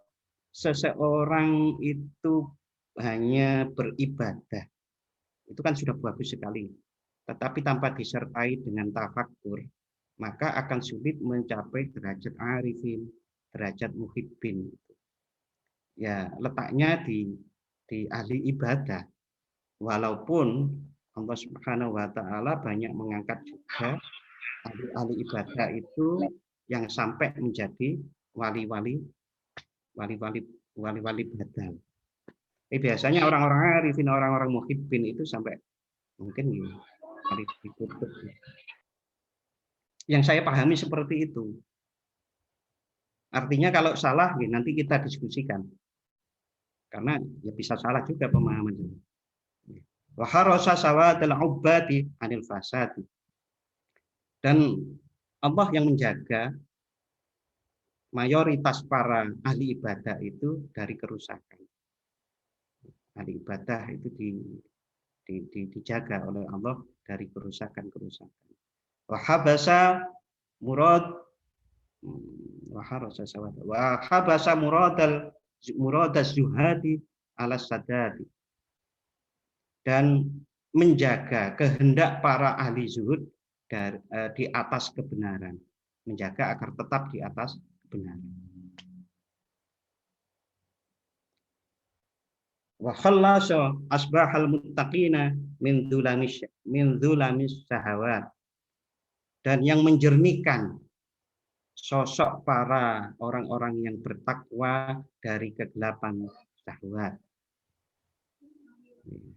[SPEAKER 3] seseorang itu hanya beribadah, itu kan sudah bagus sekali. Tetapi tanpa disertai dengan tafakkur, maka akan sulit mencapai derajat arifin, derajat muhibbin. Ya, letaknya di ahli ibadah. Walaupun Allah Subhanahu wa taala banyak mengangkat juga ahli ibadah itu yang sampai menjadi wali-wali badal. Biasanya orang-orang arifin, orang-orang muhibbin itu sampai mungkin wali kutub. Yang saya pahami seperti itu. Artinya kalau salah nanti kita diskusikan. Karena ya bisa salah juga pemahamannya. Wa harasa sawadal ubadi anil fasadi. Dan Allah yang menjaga mayoritas para ahli ibadah itu dari kerusakan. Ahli ibadah itu dijaga oleh Allah dari kerusakan-kerusakan. Wa habasa murad wa harasa sawadal wa habasa muradas zuhadi ala sadadi, dan menjaga kehendak para ahli zuhud di atas kebenaran, menjaga agar tetap di atas kebenaran. Wa khallasa asbahal muttaqina min dzulamis syahawat, dan yang menjernihkan sosok para orang-orang yang bertakwa dari kegelapan syahwat.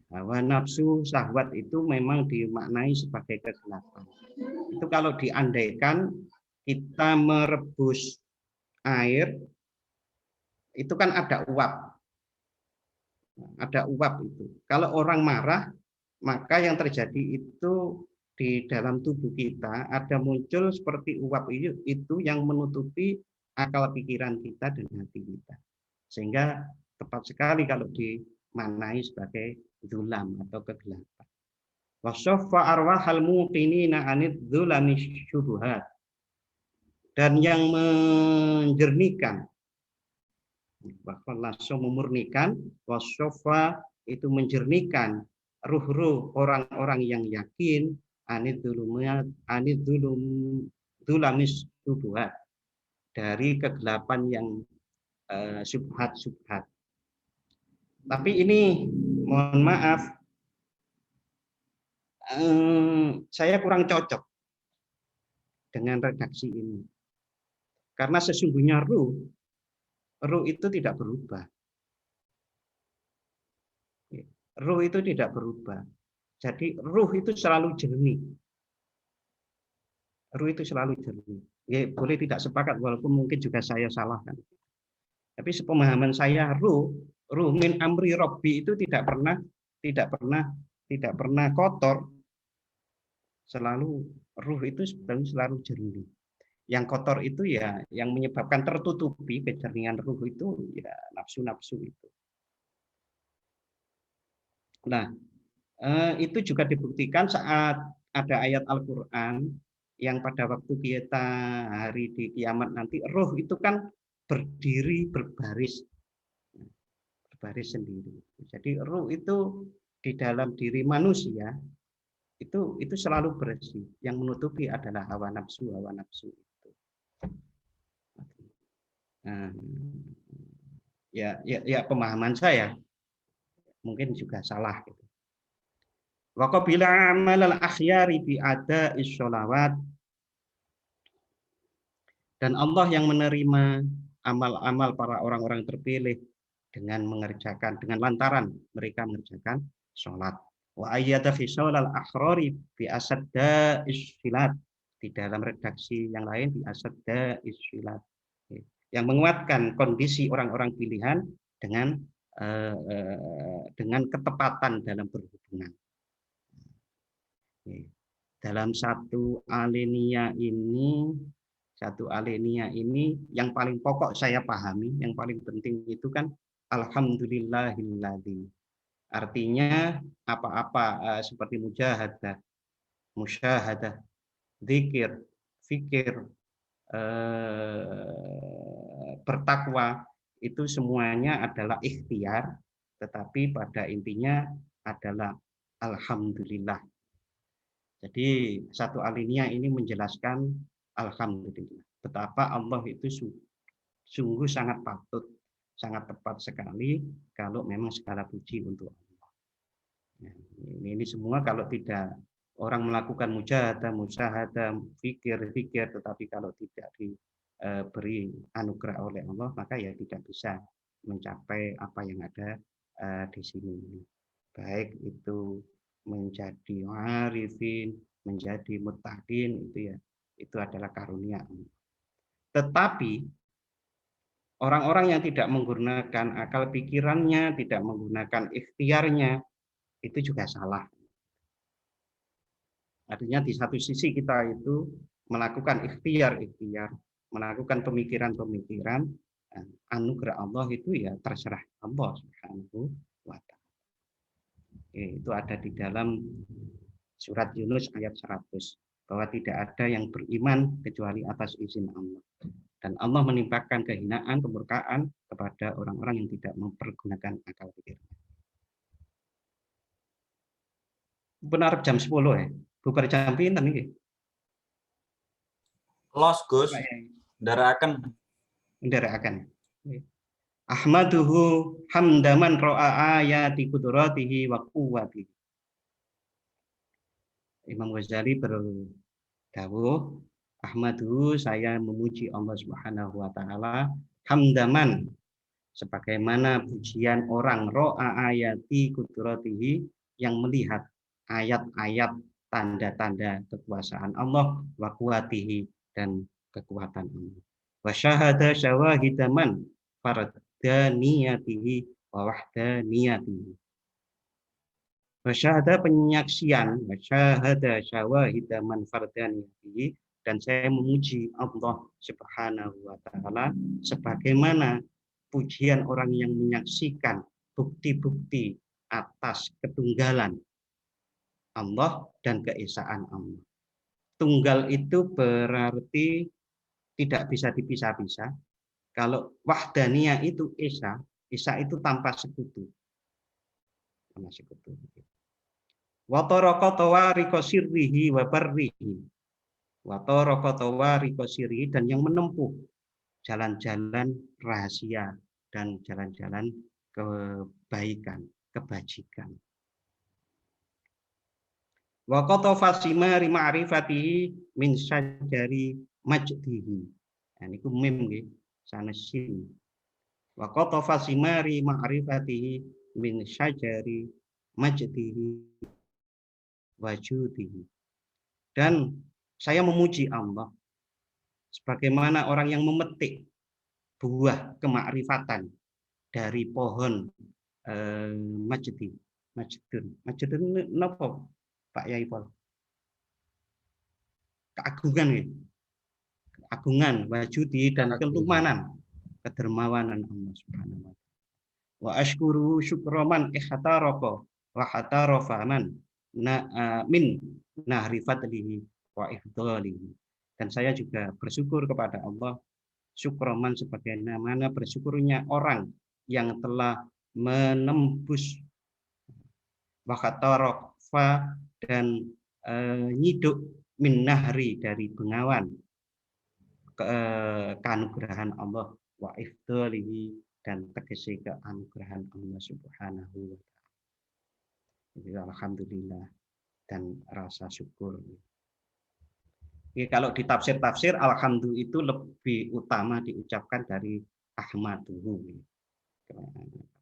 [SPEAKER 3] Hawa nafsu syahwat itu memang dimaknai sebagai kegelapan. Itu kalau diandaikan kita merebus air, itu kan ada uap. Ada uap itu. Kalau orang marah, maka yang terjadi itu di dalam tubuh kita ada muncul seperti uap itu yang menutupi akal pikiran kita dan hati kita. Sehingga tepat sekali kalau dimaknai sebagai zulam atau kegelapan. Wasaffa arwahal muqinina anid dzulami syubuhat. Dan yang menjernihkan, bahkan langsung memurnikan, wasaffa itu menjernihkan ruh-ruh orang-orang yang yakin anid dzulamis syubuhat, dari kegelapan yang subhat-subhat. Tapi ini mohon maaf, saya kurang cocok dengan redaksi ini. Karena sesungguhnya ruh itu tidak berubah. Ruh itu tidak berubah. Jadi ruh itu selalu jernih. Ruh itu selalu jernih. Ya, boleh tidak sepakat walaupun mungkin juga saya salah kan. Tapi sepemahaman saya ruh min amri robbi itu tidak pernah kotor. Selalu ruh itu selalu jernih. Yang kotor itu ya yang menyebabkan tertutupi kejernihan ruh itu ya nafsu-nafsu itu. Nah, itu juga dibuktikan saat ada ayat Al-Qur'an yang pada waktu kita hari di kiamat nanti roh itu kan berdiri berbaris sendiri. Jadi roh itu di dalam diri manusia itu selalu bersih. Yang menutupi adalah hawa nafsu itu. Nah, ya pemahaman saya mungkin juga salah gitu. Wa qabila amalal akhyari bi ada'is sholawat, dan Allah yang menerima amal-amal para orang-orang terpilih dengan lantaran mereka mengerjakan sholat. Wa ayyada fi sholal akhrari bi asadda'is shilat, di dalam redaksi yang lain bi asadda'is shilat, yang menguatkan kondisi orang-orang pilihan dengan ketepatan dalam berhubungan. Dalam satu alinea ini yang paling pokok saya pahami, yang paling penting itu kan alhamdulillahilladzi. Artinya apa-apa seperti mujahadah, musyahadah, zikir, fikir, bertakwa, itu semuanya adalah ikhtiar, tetapi pada intinya adalah alhamdulillah. Jadi satu alinea ini menjelaskan alhamdulillah, betapa Allah itu sungguh sangat patut, sangat tepat sekali kalau memang segala puji untuk Allah. Nah, ini semua kalau tidak orang melakukan mujahadah, musyahadah, fikir, tetapi kalau tidak diberi anugerah oleh Allah, maka ya tidak bisa mencapai apa yang ada di sini. Baik itu menjadi arifin, menjadi muttaqin, itu adalah karunia. Tetapi orang-orang yang tidak menggunakan akal pikirannya, tidak menggunakan ikhtiarnya, itu juga salah. Artinya di satu sisi kita itu melakukan ikhtiar, melakukan pemikiran, anugerah Allah itu ya terserah Allah Subhanahu wa ta'ala. Itu ada di dalam surat Yunus ayat 100, bahwa tidak ada yang beriman kecuali atas izin Allah. Dan Allah menimpakan kehinaan, kemurkaan kepada orang-orang yang tidak mempergunakan akal pikir. Benar jam 10 ya? Bubar jam pinten iki?
[SPEAKER 2] Los Gus, ndaraaken. Ahmaduhu hamdaman ro'a ayati kudratihi wa quwwatihi. Imam Ghazali berdawuh, Ahmaduhu, saya memuji Allah Subhanahu wa taala, hamdaman, sebagaimana pujian orang ro'a ayati kudratihi, yang melihat ayat-ayat tanda-tanda kekuasaan Allah, wa quwwatihi, dan kekuatan Allah. Wa syahada syawahidaman fardaniyatihi wa wahdaniyatihi. Wasyahada penyaksian, wasyahada syawahida man fardaniyatihi, dan saya memuji Allah Subhanahu wa taala sebagaimana pujian orang yang menyaksikan bukti-bukti atas ketunggalan Allah dan keesaan Allah. Tunggal itu berarti tidak bisa dipisah-pisah. Kalau wahdaniyah itu esa itu tanpa sekutu. Wa taraka tawarika sirrihi wa barrihi. Wa taraka tawarika sirrihi, dan yang menempuh
[SPEAKER 3] jalan-jalan rahasia dan jalan-jalan kebaikan, kebajikan. Wa qatafa simari ma'rifatihi min syajari majdihi. Nah niku mim nggih sanesin. Wa qatafa simari ma'rifatihi min syajari majdihi wajudihi. Dan saya memuji Allah sebagaimana orang yang memetik buah kemakrifatan dari pohon majdun. Majdun napa Pak Yai Pol? Keagungan ya. Keagungan, wajudi dan ketumanan, kedermawanan Allah Subhanahu wa taala. Wa asykuru syukroman ihtaraka wa hatarafa man min nahri fadlihi wa ifdalihi. Dan saya juga bersyukur kepada Allah, syukroman sebagaimana bersyukurnya orang yang telah menembus wa hatarafa dan nyiduk min nahri dari bengawan keanugerahan Allah wa ifdalihi dan tegese keanugerahan Allah Subhanahu wa taala. Alhamdulillah dan rasa syukur. Jadi kalau di tafsir-tafsir alhamdulillah itu lebih utama diucapkan dari ahmaduhu.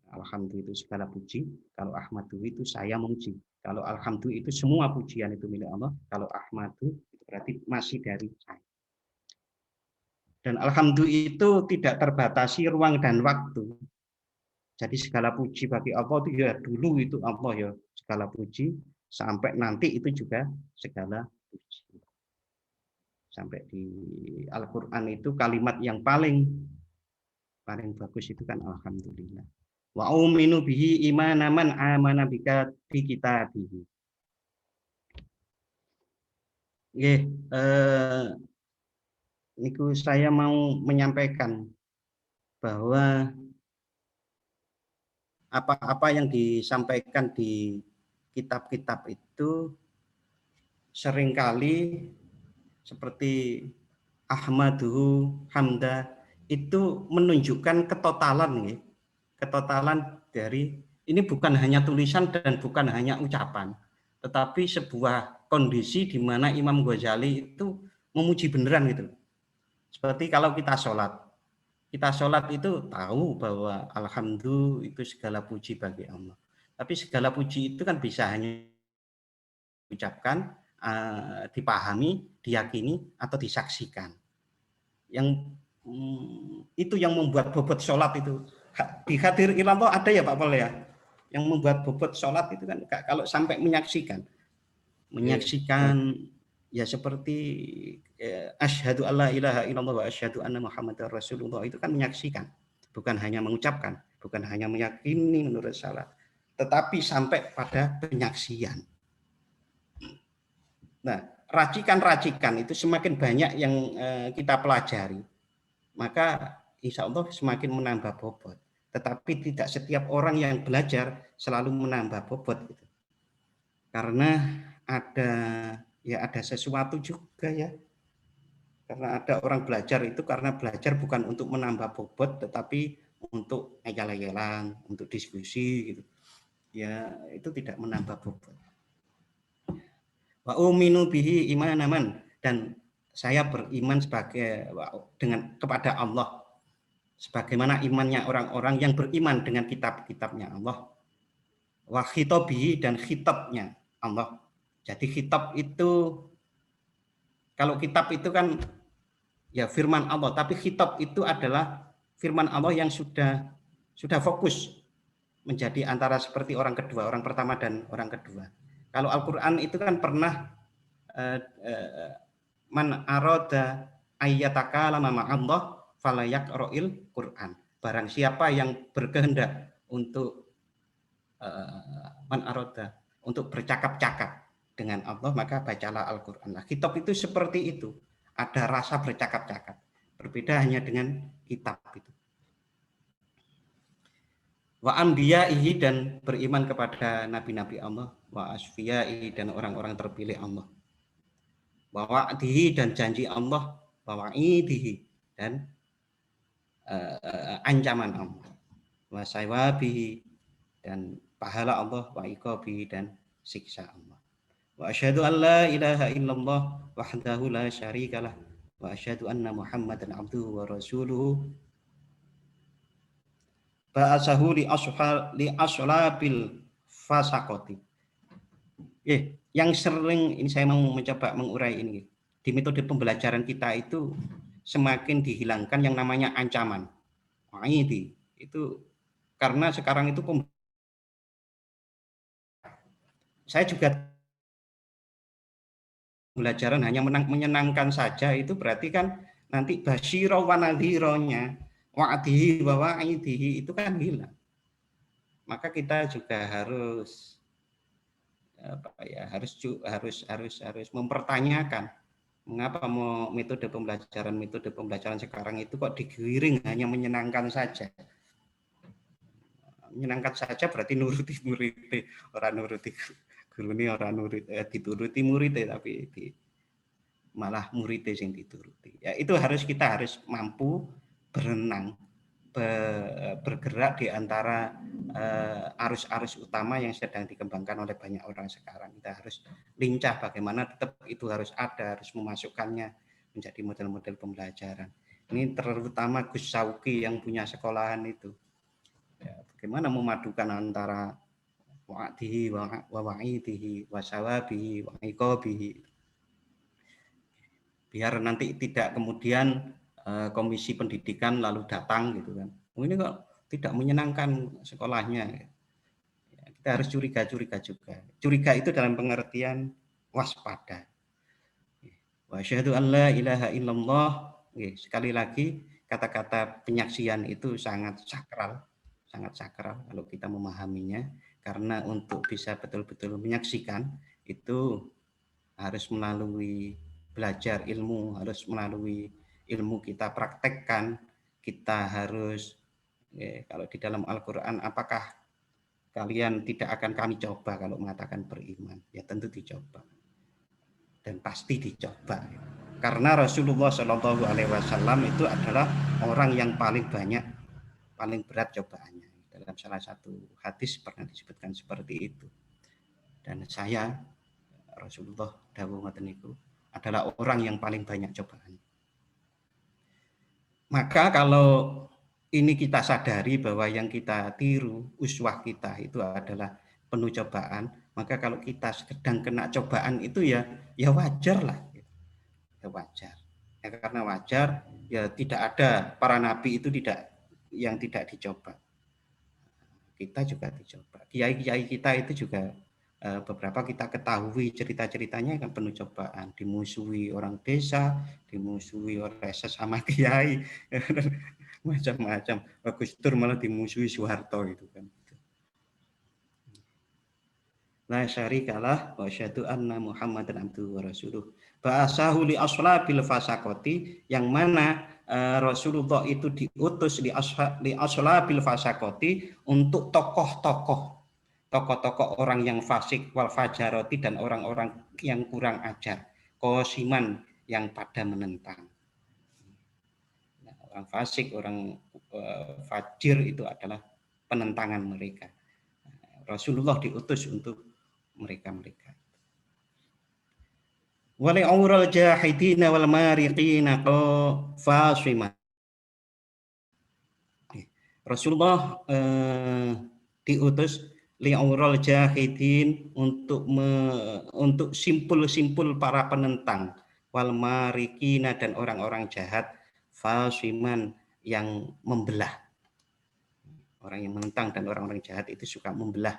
[SPEAKER 3] Alhamdulillah itu segala puji, kalau ahmaduhu itu saya memuji. Kalau alhamdulillah itu semua pujian itu milik Allah, kalau ahmadu itu berarti masih dari saya. Dan alhamdulillah itu tidak terbatasi ruang dan waktu. Jadi segala puji bagi Allah itu ya dulu itu Allah ya segala puji, sampai nanti itu juga segala puji. Sampai di Al-Qur'an itu kalimat yang paling bagus itu kan alhamdulillah. Wa uminu bihi imana man amana bika bi kitabihi. Nggih, niku saya mau menyampaikan bahwa apa-apa yang disampaikan di kitab-kitab itu seringkali seperti ahmaduhu hamda itu menunjukkan ketotalan, ketotalan dari ini bukan hanya tulisan dan bukan hanya ucapan, tetapi sebuah kondisi di mana Imam Ghazali itu memuji beneran gitu. Seperti kalau kita sholat itu tahu bahwa alhamdulillah itu segala puji bagi Allah. Tapi segala puji itu kan bisa hanya diucapkan, dipahami, diyakini atau disaksikan. Yang itu yang membuat bobot sholat itu di hadir ilallah ada ya Pak Pol ya. Yang membuat bobot sholat itu kan kalau sampai menyaksikan ya seperti asyhadu alla ilaha illallah wa asyhadu anna muhammadar rasulullah itu kan menyaksikan, bukan hanya mengucapkan, bukan hanya meyakini menurut salah, tetapi sampai pada penyaksian. Nah, racikan-racikan itu semakin banyak yang kita pelajari, maka insya Allah semakin menambah bobot. Tetapi tidak setiap orang yang belajar selalu menambah bobot gitu. Karena ada sesuatu juga ya. Karena ada orang belajar itu karena belajar bukan untuk menambah bobot, tetapi untuk ngeyel-ngeyelan, untuk diskusi gitu. Ya, itu tidak menambah bobot. Wa uminu bihi imanaman, dan saya beriman kepada Allah sebagaimana imannya orang-orang yang beriman dengan kitab-kitabnya Allah. Wa khitabihi, dan khitabnya Allah. Jadi kitab itu, kalau kitab itu kan ya firman Allah, tapi kitab itu adalah firman Allah yang sudah fokus menjadi antara seperti orang kedua, orang pertama dan orang kedua. Kalau Al-Qur'an itu kan pernah man arada ayyatakallama ma'allah falayaqra'il Qur'an. Barang siapa yang berkehendak untuk man arada untuk bercakap-cakap dengan Allah, maka bacalah Al-Qur'an. Nah, kitab itu seperti itu. Ada rasa bercakap-cakap. Berbeda hanya dengan kitab itu. Wa anbiya'ihi, dan beriman kepada nabi-nabi Allah, wa asfiya'ihi, dan orang-orang terpilih Allah. Wa wa'dihi, dan janji Allah, wa wa'idihi, dan ancaman Allah, wa saywabihi, dan pahala Allah, wa iqabihi, dan siksa Allah. Wa asyhadu an la ilaha illallah wahdahu la syarikalah wa asyhadu anna Muhammadan abduhu wa rasuluhu ba'asahu li ashlabil fasaqati. Yang sering ini saya mau mencoba mengurai ini. Di metode pembelajaran kita itu semakin dihilangkan yang namanya ancaman. Wa'idi. Itu karena sekarang itu saya juga pembelajaran hanya menyenangkan saja, itu berarti kan nanti basyiro wa nadhironya, wa'adihi wa wa'idihi itu kan hilang. Maka kita juga harus harus mempertanyakan mengapa metode pembelajaran sekarang itu kok digiring hanya menyenangkan saja. Menyenangkan saja berarti nuruti murid, orang nuruti guru ini, orang dituruti murid, tapi malah murid yang dituruti. Ya, itu kita harus mampu berenang, bergerak di antara arus-arus utama yang sedang dikembangkan oleh banyak orang sekarang. Kita harus lincah bagaimana tetap itu harus ada, harus memasukkannya menjadi model-model pembelajaran. Ini terutama Gus Sauki yang punya sekolahan itu. Ya, bagaimana memadukan antara wa'dihi wa wa'idihi wa sawabihi wa iqabihi. Biar nanti tidak kemudian komisi pendidikan lalu datang gitu kan. Ini kok tidak menyenangkan sekolahnya. Ya, kita harus curiga juga. Curiga itu dalam pengertian waspada. Wa asyhadu an la ilaha illallah. Sekali lagi kata-kata penyaksian itu sangat sakral kalau kita memahaminya, karena untuk bisa betul-betul menyaksikan itu harus melalui belajar ilmu, harus melalui ilmu kita praktekkan. Kita harus kalau di dalam Al-Quran, apakah kalian tidak akan kami coba kalau mengatakan beriman? Ya tentu dicoba dan pasti dicoba, karena Rasulullah SAW itu adalah orang yang paling berat cobaannya. Dalam salah satu hadis pernah disebutkan seperti itu. Dan saya, Rasulullah dawuh ngoten niku, adalah orang yang paling banyak cobaan. Maka kalau ini kita sadari bahwa yang kita tiru, uswah kita itu adalah penuh cobaan, maka kalau kita sedang kena cobaan itu ya wajar lah. Ya wajar. Ya, karena wajar, ya tidak ada para nabi itu yang tidak dicoba. Kita juga dicoba. Kiai-kiai kita itu juga beberapa kita ketahui cerita-ceritanya kan penuh cobaan, dimusuhi orang desa, dimusuhi oleh sesama kiai, macam-macam. Gus Dur malah dimusuhi Soeharto gitu kan. La syarikalah wa asyhadu anna Muhammadan abduhu wa rasuluh. Ba'asahu li aslabil fasaqati, yang mana Rasulullah itu diutus di aslabil fasaqati untuk tokoh-tokoh orang yang fasik, wal fajaroti, dan orang-orang yang kurang ajar, qosiman, yang pada menentang. Nah, orang fasik, orang fajir itu adalah penentangan mereka. Rasulullah diutus untuk mereka-mereka. Wali aural jahidina wal mariqina fasima. Rasulullah diutus li aural jahidin untuk simpul-simpul para penentang, wal mariqina, dan orang-orang jahat, fasiman, yang membelah. Orang yang menentang dan orang-orang jahat itu suka membelah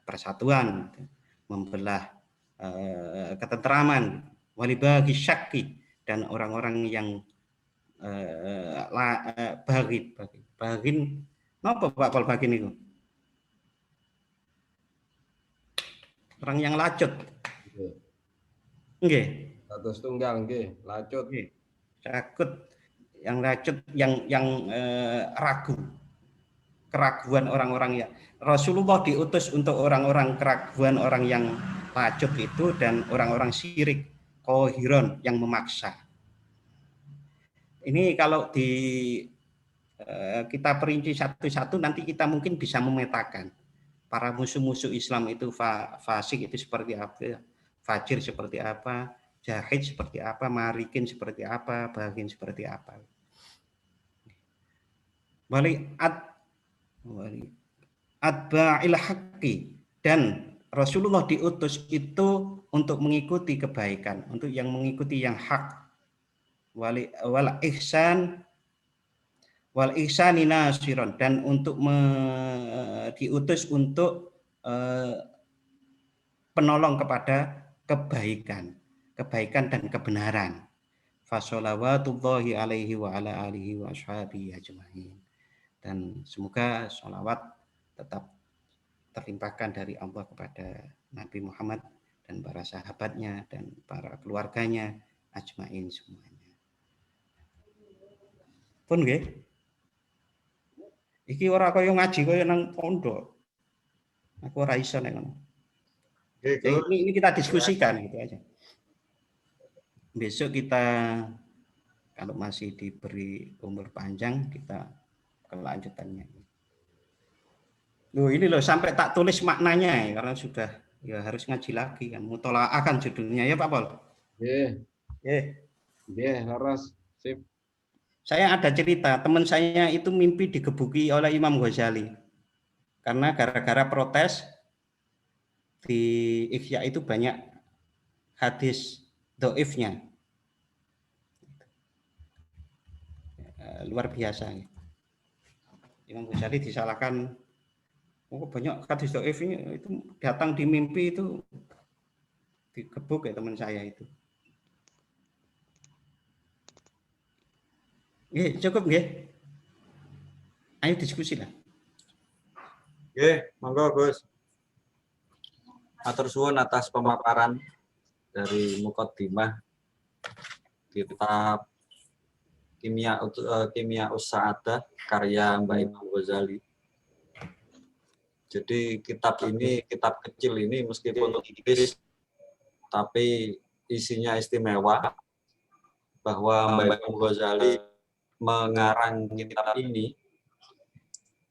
[SPEAKER 3] persatuan, membelah ketentraman, walibagi syaki, dan orang-orang yang bagin. Napa Pak Pol bagin itu? Orang yang lacut. Nggih.
[SPEAKER 5] Kados tunggang nggih, lacut.
[SPEAKER 3] Nggih. Sakut, yang lacut, yang ragu. Keraguan orang-orang ya. Rasulullah diutus untuk orang-orang keraguan, orang yang lacut itu, dan orang-orang syirik, qahiron, yang memaksa. Ini kalau kita perinci satu-satu nanti kita mungkin bisa memetakan para musuh-musuh Islam itu fasik itu seperti apa, fajir seperti apa, jahid seperti apa, marikin seperti apa, bagin seperti apa. Atba'il haqqi, dan Rasulullah diutus itu untuk mengikuti kebaikan, untuk yang mengikuti yang hak. Wal ihsani nasiron, dan untuk diutus untuk penolong kepada kebaikan dan kebenaran. Fasholawatullahi alaihi wa ala alihi wa ashabihi ajma'in. Dan semoga sholawat tetap terlimpahkan dari Allah kepada Nabi Muhammad dan para sahabatnya dan para keluarganya ajma'in semuanya. Pun nggih. Iki ora kaya ngaji kaya nang pondok. Aku ora iso nek ngono. Ini kita diskusikan gitu aja. Besok kita kalau masih diberi umur panjang kita kelanjutannya. Loh ini loh sampai tak tulis maknanya ya, karena sudah ya harus ngaji lagi kan. Mutolaah kan judulnya ya Pak Pol.
[SPEAKER 5] Nggih, laras. Sip.
[SPEAKER 3] Saya ada cerita, teman saya itu mimpi digebuki oleh Imam Ghazali. Karena gara-gara protes di Ihya itu banyak hadis dhaifnya. Luar biasa. Imam Ghazali disalahkan, banyak hadis dhaifnya itu datang di mimpi itu digebuk ya teman saya itu. Cukup nggih. Ayo diskusi lah.
[SPEAKER 2] Monggo Gus. Matur suwun atas pemaparan dari Muqaddimah kitab Kimia Us-Sa'adah karya Mbak Imam Ghazali. Jadi kitab ini, kitab kecil ini meskipun tipis tapi isinya istimewa, bahwa Mbak Imam Ghazali mengarang kitab ini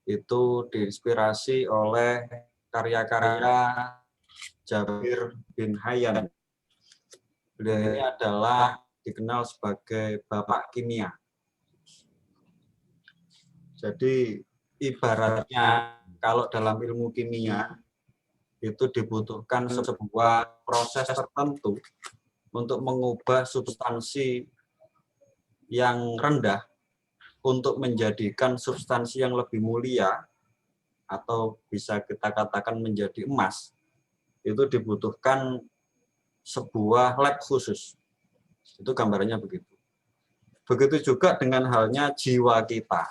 [SPEAKER 2] itu diinspirasi oleh karya-karya Jabir bin Hayyan. Beliau ini adalah dikenal sebagai bapak kimia. Jadi ibaratnya kalau dalam ilmu kimia itu dibutuhkan sebuah proses tertentu untuk mengubah substansi yang rendah untuk menjadikan substansi yang lebih mulia, atau bisa kita katakan menjadi emas, itu dibutuhkan sebuah lab khusus. Itu gambarannya begitu. Begitu juga dengan halnya jiwa kita.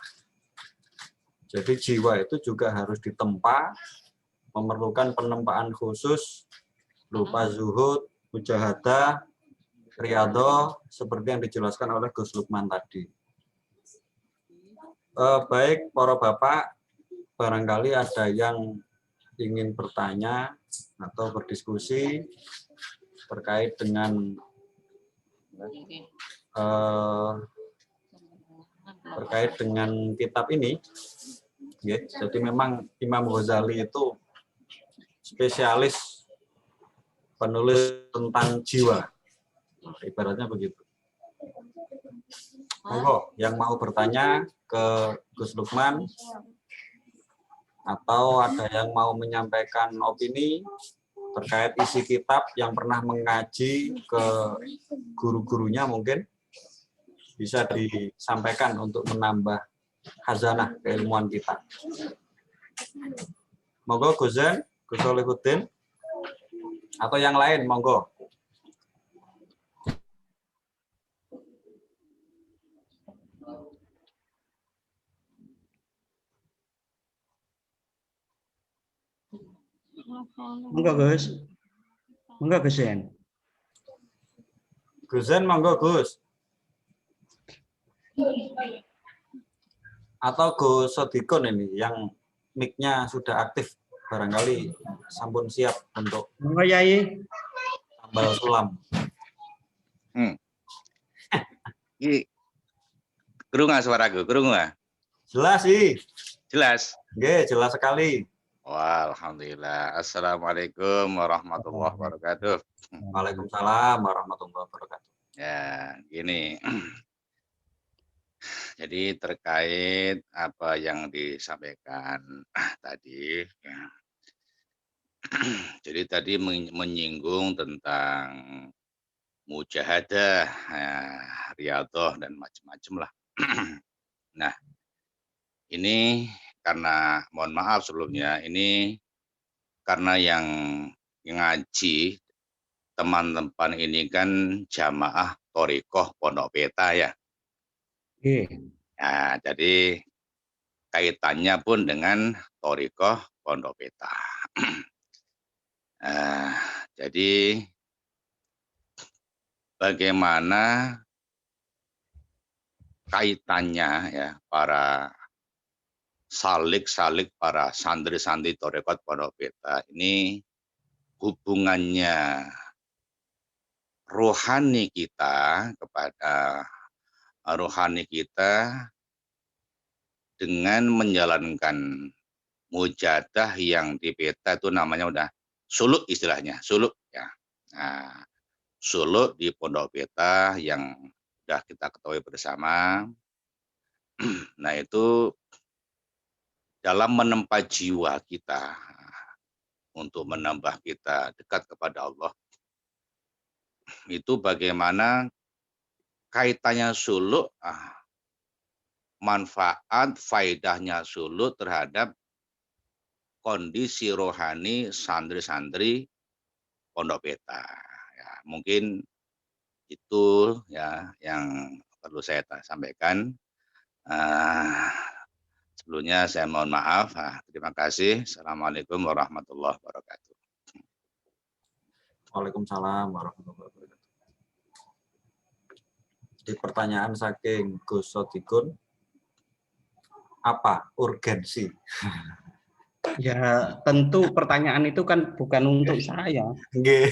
[SPEAKER 2] Jadi jiwa itu juga harus ditempa, memerlukan penempaan khusus, berupa zuhud, mujahadah, riyadhah, seperti yang dijelaskan oleh Gus Lukman tadi. Baik para bapak, barangkali ada yang ingin bertanya atau berdiskusi terkait dengan kitab ini. Jadi memang Imam Ghazali itu spesialis penulis tentang jiwa, ibaratnya begitu. Monggo yang mau bertanya ke Gus Lukman, atau ada yang mau menyampaikan opini terkait isi kitab yang pernah mengaji ke guru-gurunya, mungkin bisa disampaikan untuk menambah khazanah keilmuan kita. Monggo Gus Zain, Gus Solihuddin, atau yang lain, monggo.
[SPEAKER 3] Monggo Gus. Monggo Gus Zain.
[SPEAKER 2] Gus Zain, monggo Gus. Atau Gus Sodikon ini yang mic-nya sudah aktif, barangkali sampun siap untuk
[SPEAKER 3] Monggo Yai.
[SPEAKER 2] tambal sulam.
[SPEAKER 6] Krungu suaraku, krungu.
[SPEAKER 2] Jelas sih.
[SPEAKER 6] Jelas.
[SPEAKER 2] Nggih, jelas sekali.
[SPEAKER 6] Wah, alhamdulillah. Assalamualaikum warahmatullahi wabarakatuh.
[SPEAKER 2] Waalaikumsalam warahmatullahi wabarakatuh.
[SPEAKER 6] Ya, gini. Jadi terkait apa yang disampaikan tadi, ya. Jadi tadi menyinggung tentang mujahadah, ya, riyadhah dan macam-macam lah. Nah, ini karena mohon maaf sebelumnya, ini karena yang ngaji teman-teman ini kan jamaah thoriqoh Pondok Peta ya. Nah, jadi kaitannya pun dengan thoriqoh Pondok Peta. Jadi bagaimana kaitannya ya para salik-salik, para santri-santri thoriqoh Pondok Peta ini hubungannya rohani kita kepada rohani kita dengan menjalankan mujahadah yang di peta itu namanya udah suluk istilahnya, suluk ya. Nah, suluk di Pondok Peta yang sudah kita ketahui bersama. Nah, itu dalam menempa jiwa kita untuk menambah kita dekat kepada Allah, itu bagaimana kaitannya suluk, manfaat faedahnya suluk terhadap kondisi rohani santri-santri Pondok Peta. Ya, mungkin itu ya yang perlu saya sampaikan. Sebelumnya saya mohon maaf. Terima kasih. Assalamualaikum warahmatullahi wabarakatuh.
[SPEAKER 2] Waalaikumsalam warahmatullahi wabarakatuh. Di pertanyaan saking Gus Sotikun, apa urgensi?
[SPEAKER 3] Ya tentu pertanyaan itu kan bukan untuk saya.
[SPEAKER 2] Nggih.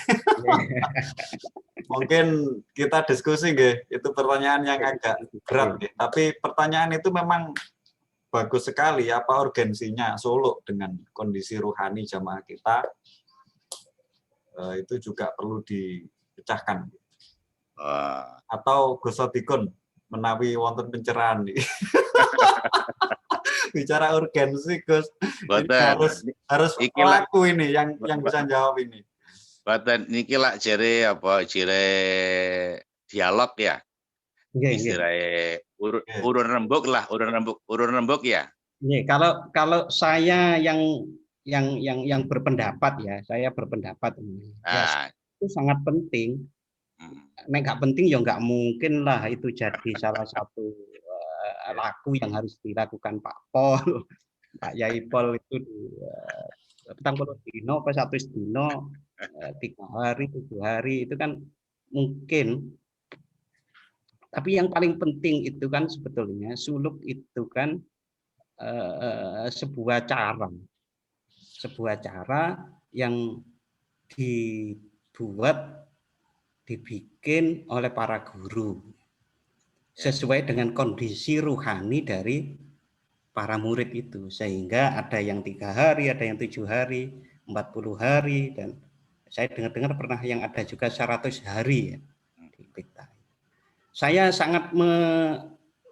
[SPEAKER 2] Mungkin kita diskusi nggih, itu pertanyaan yang agak berat nggih. Tapi pertanyaan itu memang bagus sekali, apa urgensinya suluk dengan kondisi rohani jamaah kita, itu juga perlu dipecahkan. Atau Gus Sotikun menawi wonten pencerahan nih. Bicara urgensi Gus, ini harus pelaku ini yang bisa jawab ini.
[SPEAKER 6] Badan niki lak jere apa jere dialog ya. Istilahnya urun rembuk lah, urun rembuk ya.
[SPEAKER 3] Kalau saya yang berpendapat ya, saya berpendapat ya, itu sangat penting. Nek nggak penting ya nggak mungkin lah itu jadi salah satu laku yang harus dilakukan Pak Pol, Pak Yai Pol itu petang puluh dino, pas 1 dino, 3 hari, 7 hari itu kan mungkin. Tapi yang paling penting itu kan sebetulnya suluk itu kan sebuah cara yang dibikin oleh para guru sesuai dengan kondisi ruhani dari para murid itu, sehingga ada yang 3 hari, ada yang 7 hari, 40 hari, dan saya dengar pernah yang ada juga 100 hari ya di peta. Saya sangat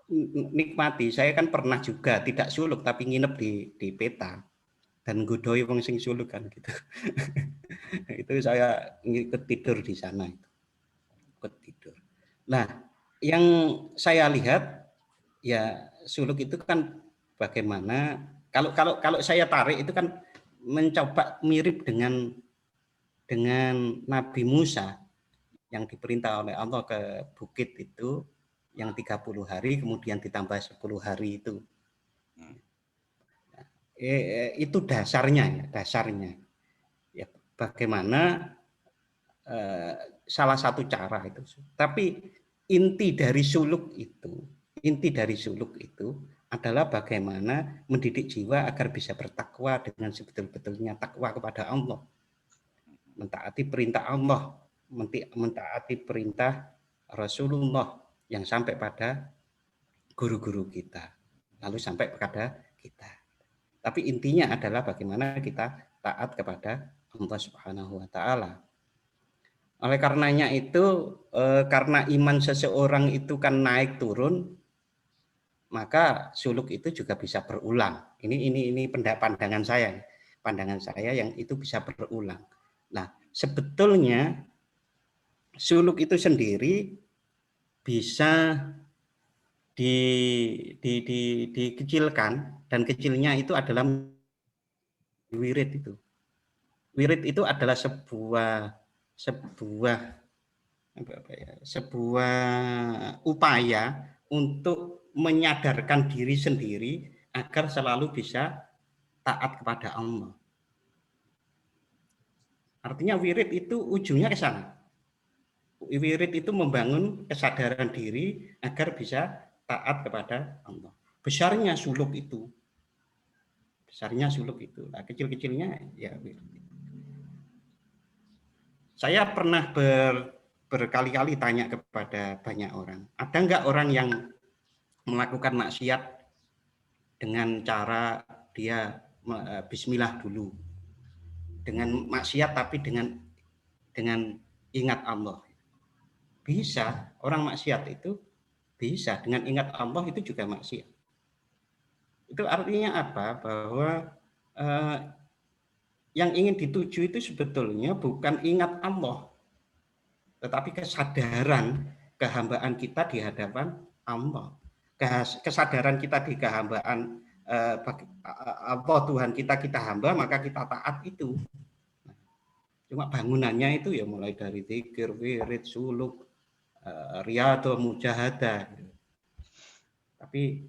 [SPEAKER 3] menikmati, saya kan pernah juga tidak suluk tapi nginep di peta dan nggodoi wong sing suluk kan gitu. Itu saya ikut tidur di sana itu. Ikut tidur. Nah, yang saya lihat ya suluk itu kan bagaimana kalau saya tarik itu kan mencoba mirip dengan Nabi Musa yang diperintah oleh Allah ke bukit itu yang 30 hari kemudian ditambah 10 hari itu. Itu dasarnya ya bagaimana salah satu cara itu. Tapi inti dari suluk itu adalah bagaimana mendidik jiwa agar bisa bertakwa dengan sebetul-betulnya takwa kepada Allah, mentaati perintah Allah, mentaati perintah Rasulullah yang sampai pada guru-guru kita, lalu sampai kepada kita. Tapi intinya adalah bagaimana kita taat kepada Allah Subhanahu wa taala. Oleh karenanya itu karena iman seseorang itu kan naik turun, maka suluk itu juga bisa berulang. Ini pandangan saya yang itu bisa berulang. Nah, sebetulnya suluk itu sendiri bisa dikecilkan, dan kecilnya itu adalah wirid itu. Wirid itu adalah sebuah upaya untuk menyadarkan diri sendiri agar selalu bisa taat kepada Allah. Artinya wirid itu ujungnya ke sana. Wirid itu membangun kesadaran diri agar bisa taat kepada Allah. Besarnya suluk itu. Nah, kecil-kecilnya ya wirid. Saya pernah berkali-kali tanya kepada banyak orang, ada nggak orang yang melakukan maksiat dengan cara dia bismillah dulu, dengan maksiat tapi dengan ingat Allah. Bisa, orang maksiat itu bisa dengan ingat Allah itu juga maksiat. Itu artinya apa? Bahwa yang ingin dituju itu sebetulnya bukan ingat Allah, tetapi kesadaran kehambaan kita di hadapan Allah. Kesadaran kita di kehambaan Allah Tuhan kita hamba, maka kita taat itu. Cuma bangunannya itu ya mulai dari zikir, wirid, suluk, riyadhah, mujahadah. Tapi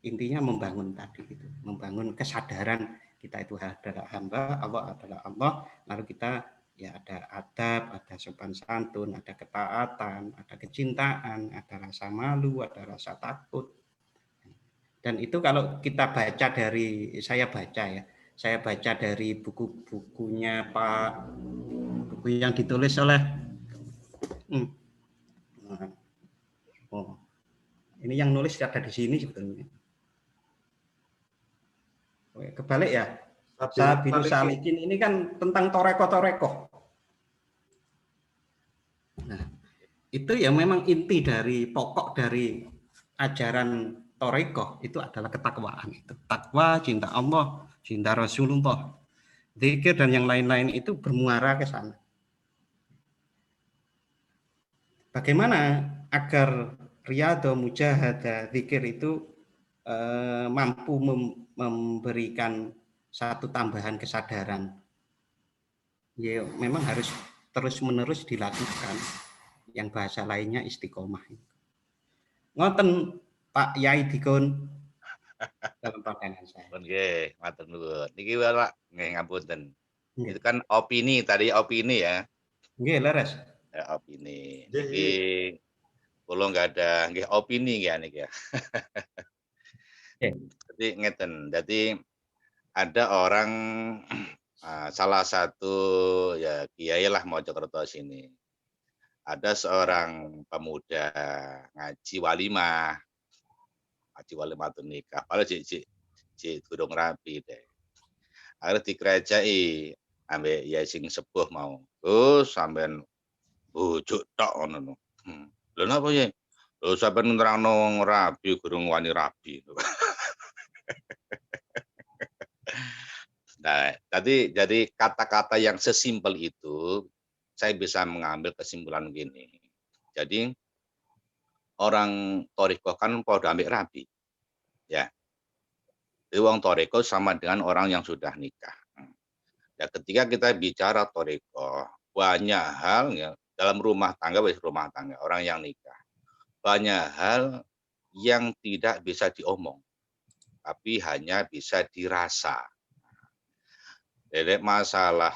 [SPEAKER 3] intinya membangun tadi itu, membangun kesadaran kita itu adalah hamba, Allah adalah Allah, lalu kita ya ada adab, ada sopan santun, ada ketaatan, ada kecintaan, ada rasa malu, ada rasa takut. Dan itu kalau kita baca dari, saya baca dari buku-bukunya buku yang ditulis oleh ini yang nulis ada di sini sebetulnya. Kebalik ya. Sabilus Salikin ini kan tentang toreko. Nah, itu ya memang inti dari pokok dari ajaran toreko itu adalah ketakwaan itu. Takwa, cinta Allah, cinta Rasulullah, zikir dan yang lain-lain itu bermuara ke sana. Bagaimana agar riyadhah, mujahadah, zikir itu mampu memberikan satu tambahan kesadaran? Ya, memang harus terus-menerus dilakukan. Yang bahasa lainnya istiqomah. Ngoten Pak Yai Dikun dalam pandangan saya.
[SPEAKER 6] Nggih, matur nuwun. Niki Pak, nggih ngapunten. Itu kan opini ya.
[SPEAKER 3] Nggih, leres.
[SPEAKER 6] Ya, opini. Niki kula nggak ada nggih opini nggih ya. Jadi ngeten. Jadi ada orang salah satu ya kiai lah Mojokerto sini. Ada seorang pemuda ngaji walimah tuh nikah. Padahal cik durung rapi deh. Akhirnya dikerajai ambek ya sing sepuh mau. Terus sampean bujuk tok ngono. Lho napa ya? Lho sampean nerangno rabi gurung wani rabi. Nah, jadi kata-kata yang sesimpel itu saya bisa mengambil kesimpulan gini. Jadi orang toriko kan podo ambek rabi. Ya. Jadi wong toriko sama dengan orang yang sudah nikah. Ya, ketika kita bicara toriko, banyak hal ya dalam rumah tangga orang yang nikah. Banyak hal yang tidak bisa diomong, tapi hanya bisa dirasa. Jadi masalah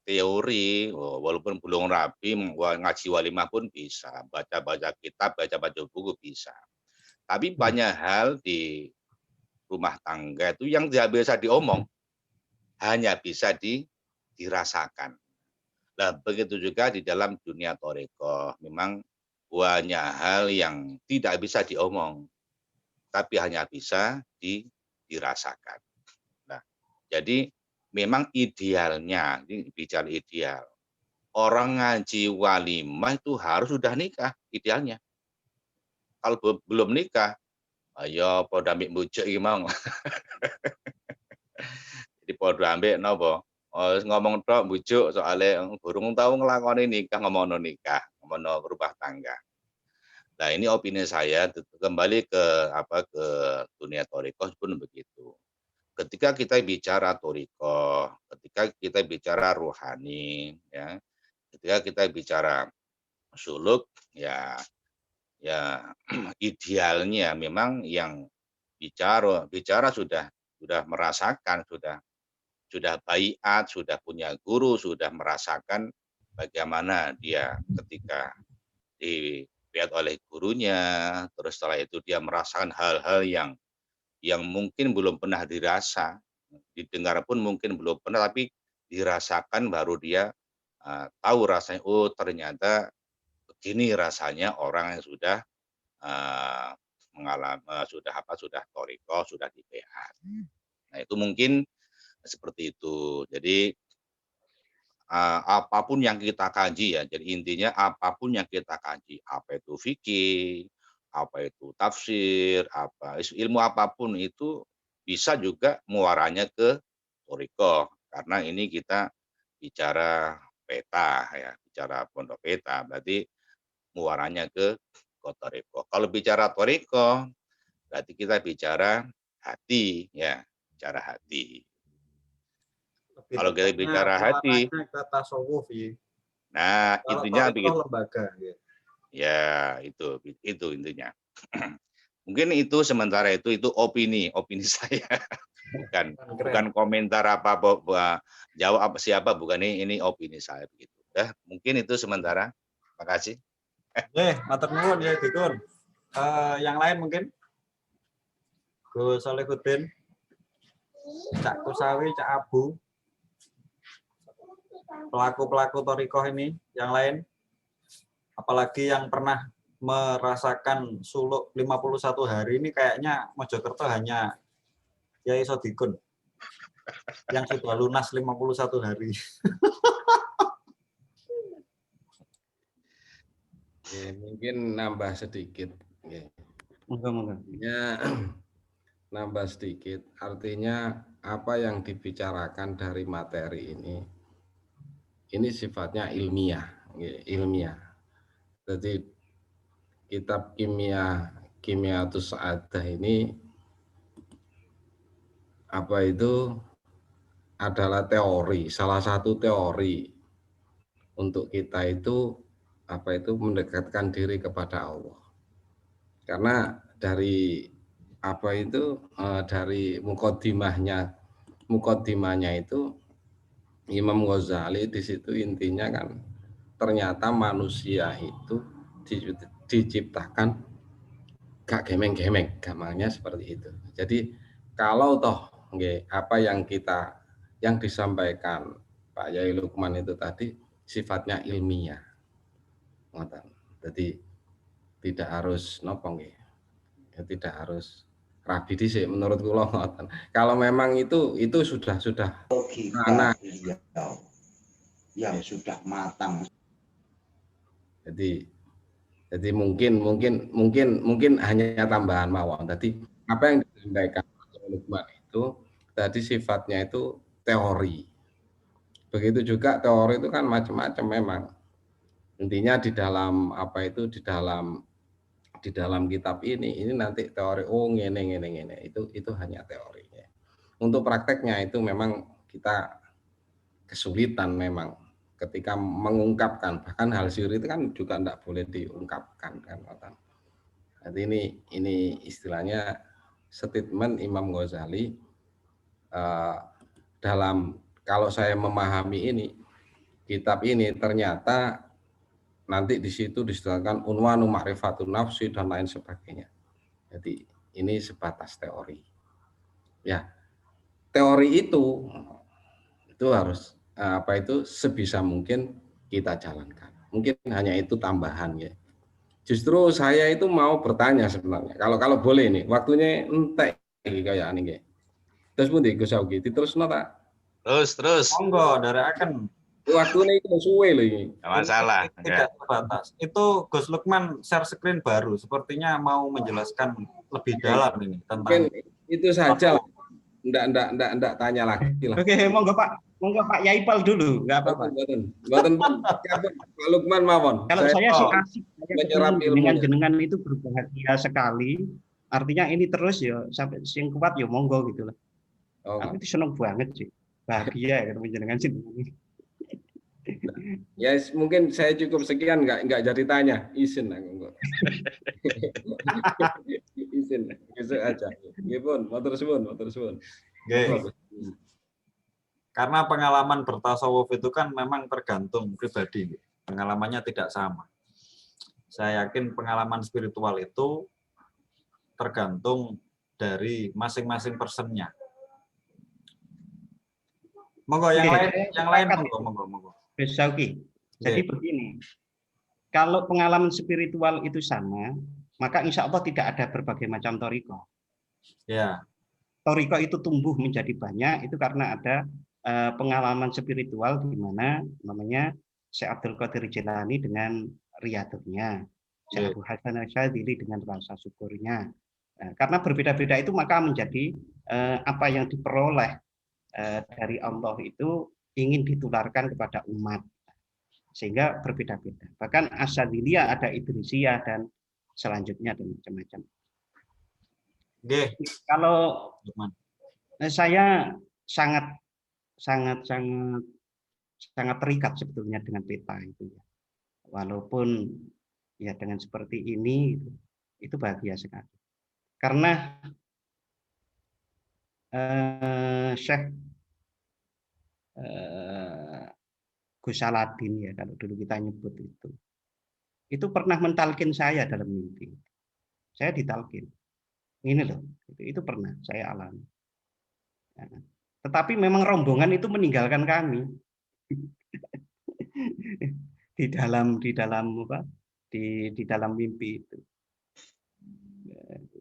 [SPEAKER 6] teori, walaupun belum rapi, ngaji walimah pun bisa, baca-baca kitab, baca-baca buku bisa. Tapi banyak hal di rumah tangga itu yang tidak bisa diomong, hanya bisa dirasakan. Nah, begitu juga di dalam dunia toriko, memang banyak hal yang tidak bisa diomong, tapi hanya bisa dirasakan. Nah, jadi memang idealnya, ini bicara ideal, orang ngaji walimah itu harus sudah nikah idealnya. Kalau belum nikah, ayo podo ambek mbujuk iki mau. Jadi podo ambek napa? Ngomong tok mbujuk soalnya burung tahu nglakoni nikah, ngomongno nikah, ngomongno rumah tangga. Nah, ini opini saya kembali ke ke dunia thariqah pun begitu. Ketika kita bicara thariqah, ketika kita bicara rohani, ya, ketika kita bicara suluk, ya idealnya memang yang bicara sudah merasakan, sudah baiat, sudah punya guru, sudah merasakan bagaimana dia ketika dilihat oleh gurunya, terus setelah itu dia merasakan hal-hal yang mungkin belum pernah dirasa, didengar pun mungkin belum pernah, tapi dirasakan baru dia tahu rasanya, oh ternyata begini rasanya orang yang sudah mengalami sudah thariqah, sudah di baiat. Nah, itu mungkin seperti itu. Jadi apapun yang kita kaji ya, jadi intinya apapun yang kita kaji, apa itu fikih, apa itu tafsir, ilmu apapun itu bisa juga muaranya ke thariqah. Karena ini kita bicara peta ya, bicara pondok peta, berarti muaranya ke thariqah. Kalau bicara thariqah, berarti kita bicara hati ya, bicara hati. Kalau kita bicara hati,
[SPEAKER 2] ke tasawuf ya.
[SPEAKER 6] nah
[SPEAKER 2] Kalau
[SPEAKER 6] intinya
[SPEAKER 2] thariqah
[SPEAKER 6] begitu.
[SPEAKER 2] lembaga ya.
[SPEAKER 6] Ya, itu intinya. Mungkin itu sementara itu opini saya. bukan komentar apa jawab siapa, bukan, ini opini saya begitu. Ya, mungkin itu sementara. Makasih.
[SPEAKER 2] Matur nuwun ya Dikun. Yang lain mungkin Gus Solihuddin, Cak Kusawi, Cak Abu, pelaku thariqah ini, yang lain, apalagi yang pernah merasakan suluk 51 hari ini, kayaknya Mojokerto hanya Kiai Sodikun yang sudah lunas 51 hari.
[SPEAKER 5] Mungkin nambah sedikit. Ya, nambah sedikit. Artinya apa yang dibicarakan dari materi ini sifatnya ilmiah. Jadi kitab Kimyatus Sa'adah ini adalah teori, salah satu teori untuk kita itu mendekatkan diri kepada Allah. Karena dari dari mukaddimahnya itu Imam Ghazali di situ intinya kan ternyata manusia itu diciptakan gak gemeng-gemeng, gampangnya seperti itu. Jadi kalau toh apa yang disampaikan Pak Yai Lukman itu tadi sifatnya ilmiah. Jadi tidak harus tidak harus rabi dhisik menurut kula ngoten. Kalau memang itu sudah
[SPEAKER 1] logika yang sudah matang.
[SPEAKER 5] Jadi mungkin hanya tambahan mawon. Tadi apa yang disampaikan Pak Lukman itu tadi sifatnya itu teori. Begitu juga teori itu kan macam-macam memang. Intinya di dalam di dalam kitab ini nanti teori ngene itu hanya teorinya. Untuk prakteknya itu memang kita kesulitan memang ketika mengungkapkan, bahkan hal siri itu kan juga tidak boleh diungkapkan kan. Jadi ini istilahnya statement Imam Ghazali dalam, kalau saya memahami ini kitab ini ternyata nanti di situ disebutkan unwanu ma'rifatun nafsi dan lain sebagainya. Jadi ini sebatas teori. Ya, teori itu harus sebisa mungkin kita jalankan. Mungkin hanya itu tambahan ya. Justru saya itu mau bertanya sebenarnya. Kalau boleh nih, waktunya entek iki kayak ini. Terus pun Gus Augi, diterusno tak?
[SPEAKER 6] Terus.
[SPEAKER 2] Monggo, dari akan
[SPEAKER 5] Waktunya itu suwe loh ini.
[SPEAKER 6] Nggak masalah.
[SPEAKER 2] tidak terbatas. Itu Gus Lukman share screen baru, sepertinya mau menjelaskan lebih dalam ini
[SPEAKER 5] Mungkin
[SPEAKER 2] tentang
[SPEAKER 5] itu saja lah. Enggak tanya lagi lah.
[SPEAKER 3] Oke, monggo Pak Yaipal dulu, nggak apa-apa.
[SPEAKER 5] Mboten Pak Lukman mawon.
[SPEAKER 3] Kalau saya sih asik,
[SPEAKER 5] menyerap ilmunya.
[SPEAKER 3] jenengan itu berbahagia sekali. Artinya ini terus ya sampai sing kuat ya monggo gitu lah.
[SPEAKER 5] Oh,
[SPEAKER 3] Aku itu seneng banget sih, bahagia ya ketemu jenengan sih.
[SPEAKER 5] ya mungkin saya cukup sekian, nggak jadi tanya. Izin aku. Izin, besok aja. Nggih pun, matur suwun.
[SPEAKER 2] Nggih. Karena pengalaman bertasawuf itu kan memang tergantung pribadi. Pengalamannya tidak sama. Saya yakin pengalaman spiritual itu tergantung dari masing-masing personnya. Monggo yang lain monggo.
[SPEAKER 3] Besauki. Jadi begini, kalau pengalaman spiritual itu sama, maka insya Allah tidak ada berbagai macam toriko.
[SPEAKER 2] Ya.
[SPEAKER 3] Toriko itu tumbuh menjadi banyak itu karena ada pengalaman spiritual di mana namanya Syekh Abdul Qadir Jilani dengan riyadhahnya, Syekh Abu Hasan Asyadzili dengan rasa syukurnya. Karena berbeda-beda itu maka menjadi apa yang diperoleh dari Allah itu ingin ditularkan kepada umat sehingga berbeda-beda. Bahkan Asyadziliyah ada Idrisiyah dan selanjutnya dan macam-macam. Kalau saya sangat terikat sebetulnya dengan peta itu ya. Walaupun ya dengan seperti ini itu bahagia sekali. Karena Syekh Gus Saladin ya kalau dulu kita nyebut itu pernah mentalkin saya dalam mimpi. Saya ditalkin. Ini loh, itu pernah saya alami. Nah, tetapi memang rombongan itu meninggalkan kami di dalam mimpi itu.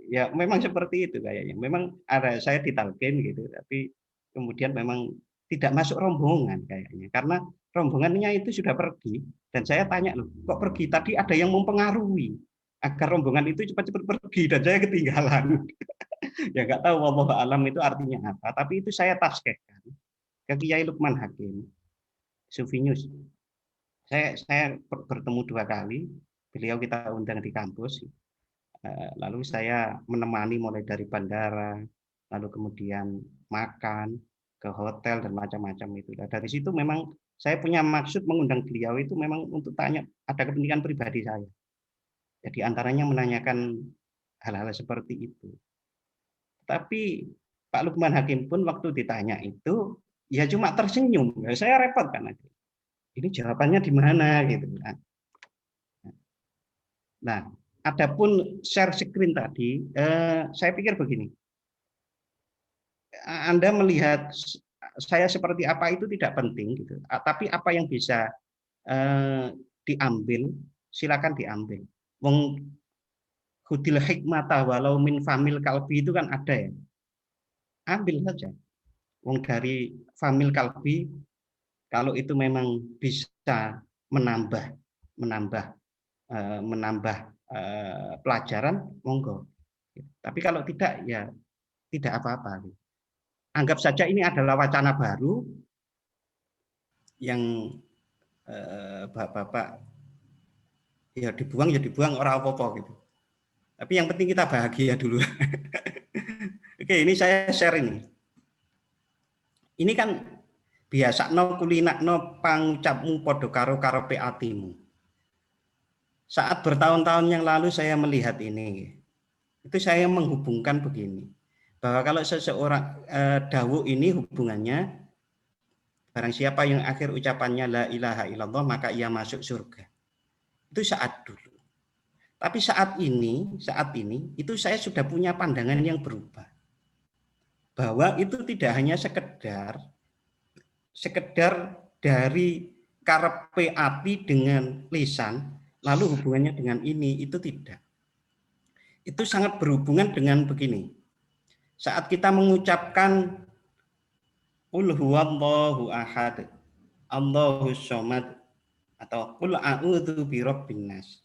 [SPEAKER 3] Ya memang seperti itu kayaknya. Memang ada saya ditalkin gitu, tapi kemudian memang tidak masuk rombongan kayaknya karena rombongannya itu sudah pergi dan saya tanya loh, kok pergi? Tadi ada yang mempengaruhi agar rombongan itu cepat-cepat pergi dan saya ketinggalan. Ya nggak tahu wallahu alam itu artinya apa, tapi itu saya tafsirkan ke Kiai Lukman Hakim, Sufi News. Saya bertemu 2 kali, beliau kita undang di kampus, lalu saya menemani mulai dari bandara, lalu kemudian makan, ke hotel dan macam-macam itu. Dari situ memang saya punya maksud mengundang beliau itu memang untuk tanya, ada kepentingan pribadi saya. Jadi antaranya menanyakan hal-hal seperti itu. Tapi Pak Lukman Hakim pun waktu ditanya itu ya cuma tersenyum. Ya, saya repot kan. Ini jawabannya di mana gitu. Nah, adapun share screen tadi, saya pikir begini. Anda melihat saya seperti apa itu tidak penting gitu. Tapi apa yang bisa diambil, silakan diambil. Wong hudil hikmata walau min famil kalbi itu kan ada ya. Ambil saja. Wong dari famil kalbi kalau itu memang bisa menambah pelajaran, monggo. Tapi kalau tidak ya tidak apa-apa. Anggap saja ini adalah wacana baru yang bapak-bapak ya dibuang orang apa-apa gitu. Tapi yang penting kita bahagia dulu. Oke, ini saya share ini. Ini kan biasakno kulinakno pangucapmu podo karo karepe atimu. Saat bertahun-tahun yang lalu saya melihat ini, itu saya menghubungkan begini, bahwa kalau seseorang dawuh ini hubungannya, barang siapa yang akhir ucapannya la ilaha illallah maka ia masuk surga. Itu saat dulu. Tapi saat ini itu saya sudah punya pandangan yang berubah. Bahwa itu tidak hanya sekedar dari karepe ati dengan lisan, lalu hubungannya dengan ini, itu tidak. Itu sangat berhubungan dengan begini. Saat kita mengucapkan qul huwallahu ahad, Allahus somad, atau qul a'udzu birabbin nas.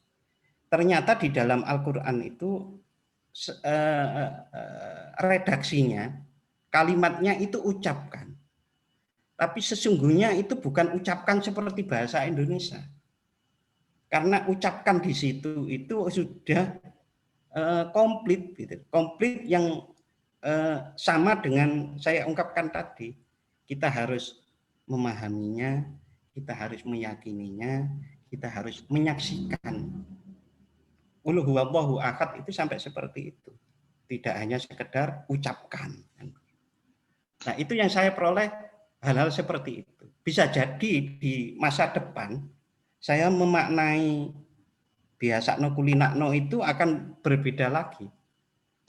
[SPEAKER 3] Ternyata di dalam Al-Qur'an itu redaksinya, kalimatnya itu ucapkan. Tapi sesungguhnya itu bukan ucapkan seperti bahasa Indonesia. Karena ucapkan di situ itu sudah komplit, gitu. Komplit yang sama dengan saya ungkapkan tadi. Kita harus memahaminya, kita harus meyakininya, kita harus menyaksikan. Qul huwallahu ahad itu sampai seperti itu. Tidak hanya sekedar ucapkan. Nah, itu yang saya peroleh hal-hal seperti itu. Bisa jadi di masa depan saya memaknai biasakno kulinakno itu akan berbeda lagi.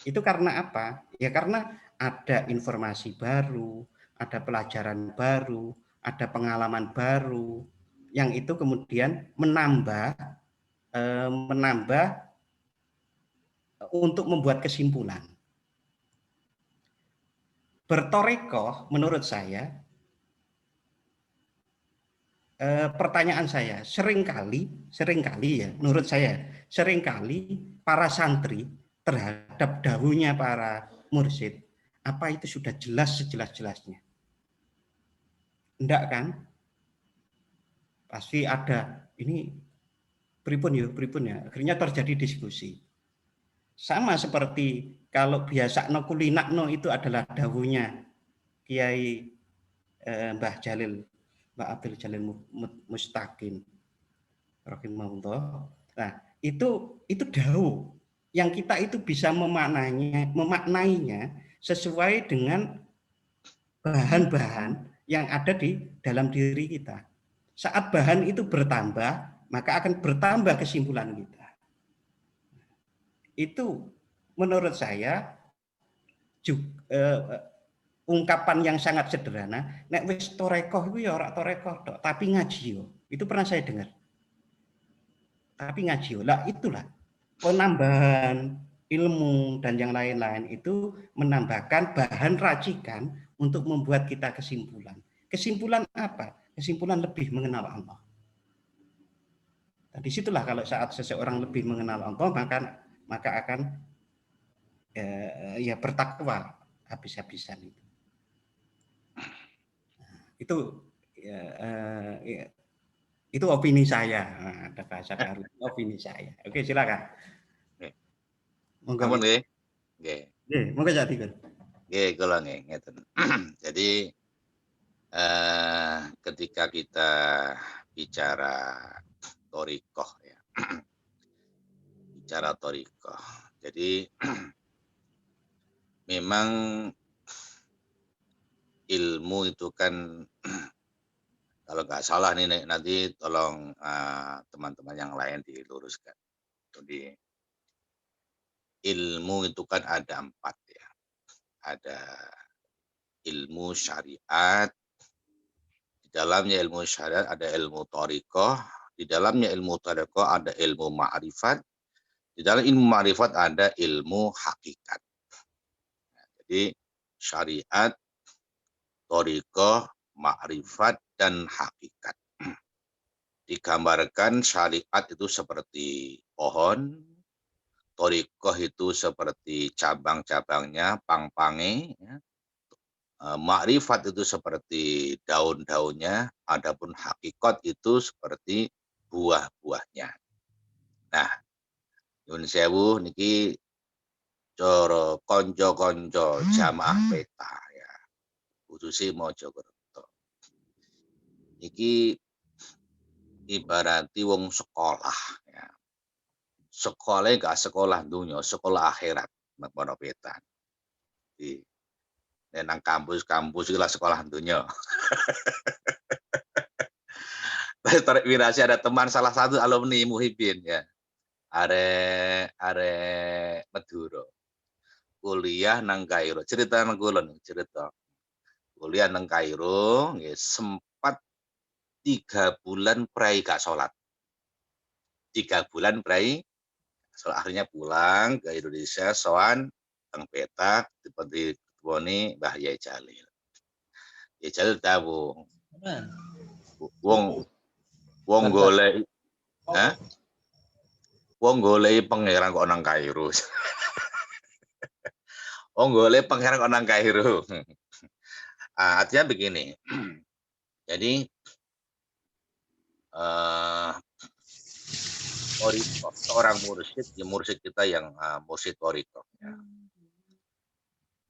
[SPEAKER 3] Itu karena apa? Ya karena ada informasi baru, ada pelajaran baru, ada pengalaman baru, yang itu kemudian menambah untuk membuat kesimpulan. Bertorekoh menurut saya, pertanyaan saya, seringkali ya, menurut saya, seringkali para santri terhadap dawuhnya para mursyid, apa itu sudah jelas sejelas-jelasnya? Enggak kan? Pasti ada, ini pripun ya, akhirnya terjadi diskusi. Sama seperti kalau biasakno kulinakno itu adalah dawuhnya Kiai Mbah Abdul Jalil Mustaqim rahimahullah. Nah, itu dawuh yang kita itu bisa memaknainya sesuai dengan bahan-bahan yang ada di dalam diri kita. Saat bahan itu bertambah, maka akan bertambah kesimpulan kita. Itu menurut saya juga, ungkapan yang sangat sederhana. Nek wis torekoh itu ya ora torekoh tok, tapi ngaji yo. Itu pernah saya dengar. Tapi ngaji yo. Lah itulah penambahan ilmu dan yang lain-lain itu menambahkan bahan racikan untuk membuat kita kesimpulan. Kesimpulan apa? Kesimpulan lebih mengenal Allah. Nah, disitulah kalau saat seseorang lebih mengenal Allah, maka akan ya bertakwa habis-habisan itu. Itu opini saya. Ada bahasa baru, opini saya. Oke, silakan.
[SPEAKER 6] Monggo nggih. Nggih.
[SPEAKER 3] Monggo jadi kan.
[SPEAKER 6] Nggih, kula nggih ngeten. Jadi ketika kita bicara thariqah ya. Bicara thariqah. Jadi memang ilmu itu kan kalau nggak salah nih nanti tolong teman-teman yang lain diluruskan. Jadi ilmu itu kan ada 4 ya. Ada ilmu syariat, di dalamnya ilmu syariat ada ilmu thariqah, di dalamnya ilmu thariqah ada ilmu ma'rifat, di dalam ilmu ma'rifat ada ilmu hakikat. Nah, jadi syariat, thariqah, ma'rifat, dan hakikat. Digambarkan syariat itu seperti pohon, thariqah itu seperti cabang-cabangnya, pang-pange, ya. Ma'rifat itu seperti daun-daunnya, adapun hakikat itu seperti buah-buahnya. Nah, nyuwun sewu niki cara konco-konco jamaah peta ya. Khususnya Mojokerto. Iki ibarati wong sekolah ya. Sekolah gak sekolah dunia, sekolah akhirat nek peta. Di nang kampus-kampus itulah sekolah dunia. Tarik Wirasi ada teman salah satu alumni Muhibin ya. Are Madura. Kuliah nang Kairo. Cerita nang kula cerita. Kuliah nang Kairo nggih sempat 3 bulan prai gak salat. 3 bulan berai, soal akhirnya pulang ke Indonesia, soan teng petak seperti Woni Mbah Yai Jalil. Yai Jalil tahu wong golek, wong golek pangeran kok nang Kairo. Wong golek pangeran kok nang Kairo. Artinya begini. Jadi seorang mursyid, ya mursyid kita yang mursyid thariqah ya,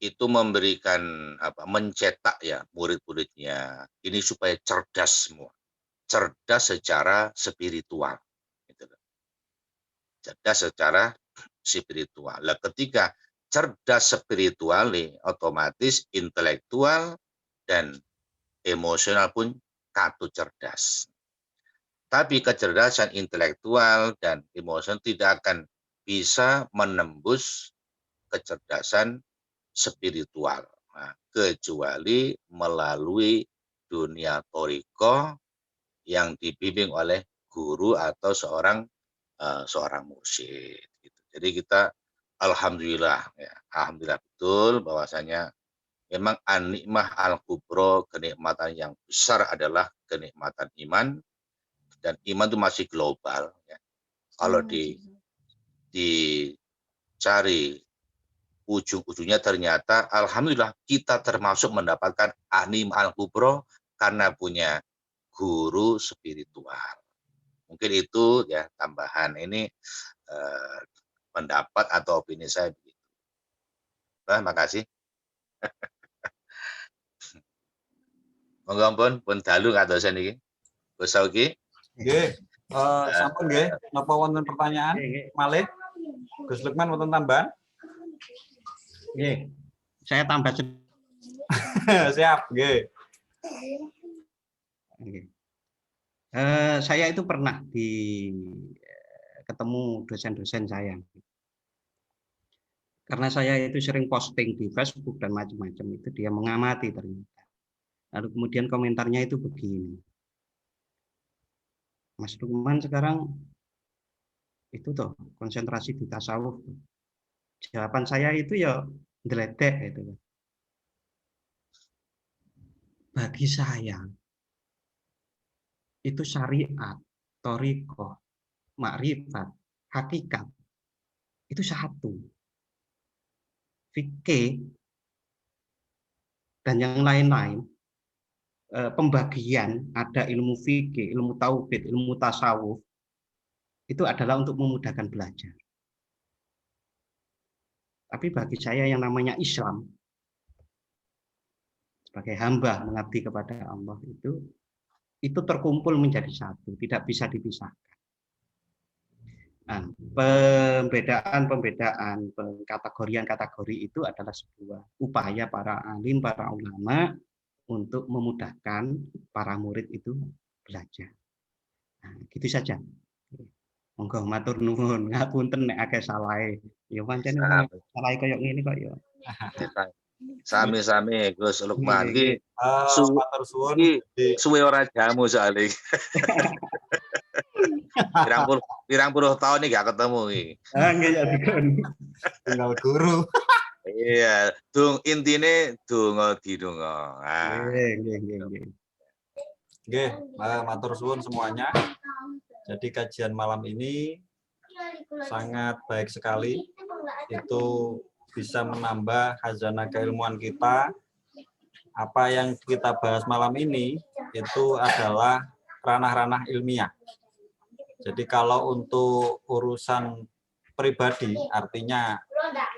[SPEAKER 6] itu memberikan mencetak ya murid-muridnya ini supaya cerdas semua, cerdas secara spiritual, gitu. Cerdas secara spiritual. Lah ketika cerdas spiritual, otomatis intelektual dan emosional pun katut cerdas. Tapi kecerdasan intelektual dan emosional tidak akan bisa menembus kecerdasan spiritual. Nah, kecuali melalui dunia thariqah yang dibimbing oleh guru atau seorang mursyid. Gitu. Jadi kita alhamdulillah ya, alhamdulillah betul bahwasanya memang an-nikmah al-kubro, kenikmatan yang besar adalah kenikmatan iman, dan iman itu masih global ya. Kalau dicari ujung-ujungnya ternyata alhamdulillah kita termasuk mendapatkan an-nikmah al-kubro karena punya guru spiritual. Mungkin itu ya tambahan ini pendapat atau opini saya begitu. Terima kasih. Monggo pun dalu kadosan iki. Gus Sauki.
[SPEAKER 2] Nggih, sampun nggih, napa wonten pertanyaan malih? Gus Lukman wonten tambahan?
[SPEAKER 3] Nggih. Saya tambah
[SPEAKER 2] Siap, nggih.
[SPEAKER 3] Saya itu pernah ketemu dosen-dosen saya. Karena saya itu sering posting di Facebook dan macam-macam, itu dia mengamati ternyata. Lalu kemudian komentarnya itu begini. Mas Lukman sekarang itu toh konsentrasi di tasawuf. Jawaban saya itu ya ndeledek gitu. Bagi saya itu syariat, thariqah, makrifat, hakikat itu satu. Fikih dan yang lain-lain, pembagian ada ilmu fikih, ilmu tauhid, ilmu tasawuf itu adalah untuk memudahkan belajar. Tapi bagi saya yang namanya Islam sebagai hamba mengabdi kepada Allah itu terkumpul menjadi satu, tidak bisa dipisahkan. Nah, pembedaan, kategorian-kategori itu adalah sebuah upaya para alim, para ulama untuk memudahkan para murid itu belajar. Nah, gitu saja. Monggo matur nuwun, ngapunten nek akeh salahe. Ya pancen salahe koyo ngene kok ya.
[SPEAKER 6] Sami-sami Gus Lukman iki
[SPEAKER 2] Matur suwun
[SPEAKER 6] suwe ora jamu soalnya. Pirang-puluh tahun nih gak ketemu iki.
[SPEAKER 3] Nggih ya dikon.
[SPEAKER 2] tinggal guru.
[SPEAKER 6] Iya, intine donga didonga.
[SPEAKER 3] Nggih.
[SPEAKER 2] Nggih, matur suwun semuanya. Jadi kajian malam ini sangat baik sekali. Itu bisa menambah khazanah keilmuan kita. Apa yang kita bahas malam ini itu adalah ranah-ranah ilmiah. Jadi kalau untuk urusan pribadi, artinya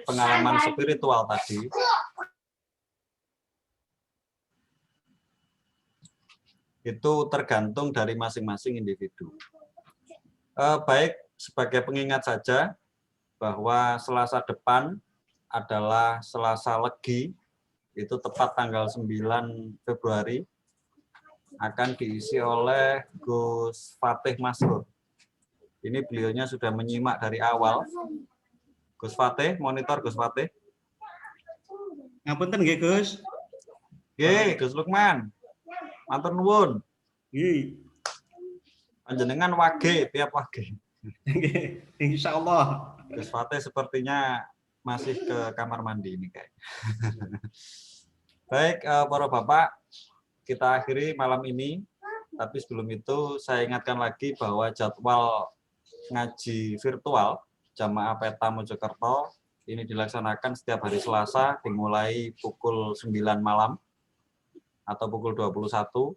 [SPEAKER 2] pengalaman spiritual tadi, itu tergantung dari masing-masing individu. Baik, sebagai pengingat saja bahwa Selasa depan adalah Selasa Legi, itu tepat tanggal 9 Februari, akan diisi oleh Gus Fatih Masrur. Ini beliaunya sudah menyimak dari awal. Gus Fatih, monitor Gus Fatih.
[SPEAKER 3] Ngapunten nggih Gus.
[SPEAKER 2] Nggih, Gus Lukman. Matur nuwun.
[SPEAKER 3] Nggih.
[SPEAKER 2] Panjenengan wage tiap wage.
[SPEAKER 3] Insya Allah.
[SPEAKER 2] Gus Fatih sepertinya masih ke kamar mandi ini kayak. Baik, para bapak, kita akhiri malam ini. Tapi sebelum itu saya ingatkan lagi bahwa jadwal ngaji virtual Jamaah Peta Mojokerto ini dilaksanakan setiap hari Selasa dimulai pukul 9 malam atau pukul 21.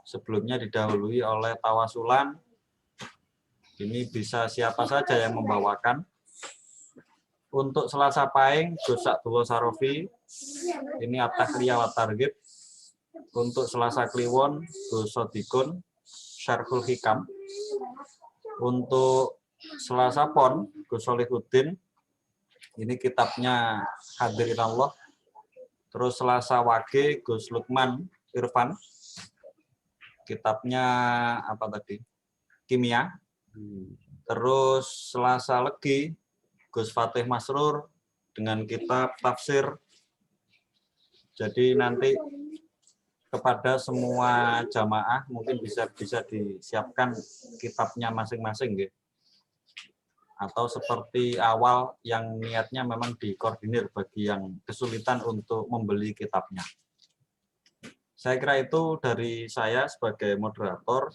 [SPEAKER 2] Sebelumnya didahului oleh tawasulan. Ini bisa siapa saja yang membawakan. Untuk Selasa Pahing, Gus Abdullah Sarofi, ini At-Tahriyah wa Targhib. Untuk Selasa Kliwon, Gus Sodikun, Syarhul Hikam. Untuk Selasa Pon, Gus Solihuddin, ini kitabnya Hadirin Allah. Terus Selasa Wage, Gus Lukman Irfan, kitabnya apa tadi? Kimia. Terus Selasa Legi, Gus Fatih Masrur dengan kitab tafsir. Jadi nanti kepada semua jamaah mungkin bisa disiapkan kitabnya masing-masing, gitu. Atau seperti awal yang niatnya memang dikoordinir bagi yang kesulitan untuk membeli kitabnya. Saya kira itu dari saya sebagai moderator.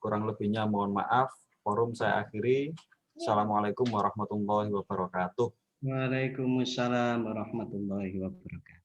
[SPEAKER 2] Kurang lebihnya mohon maaf. Forum saya akhiri. Assalamualaikum warahmatullahi wabarakatuh.
[SPEAKER 3] Waalaikumsalam warahmatullahi wabarakatuh.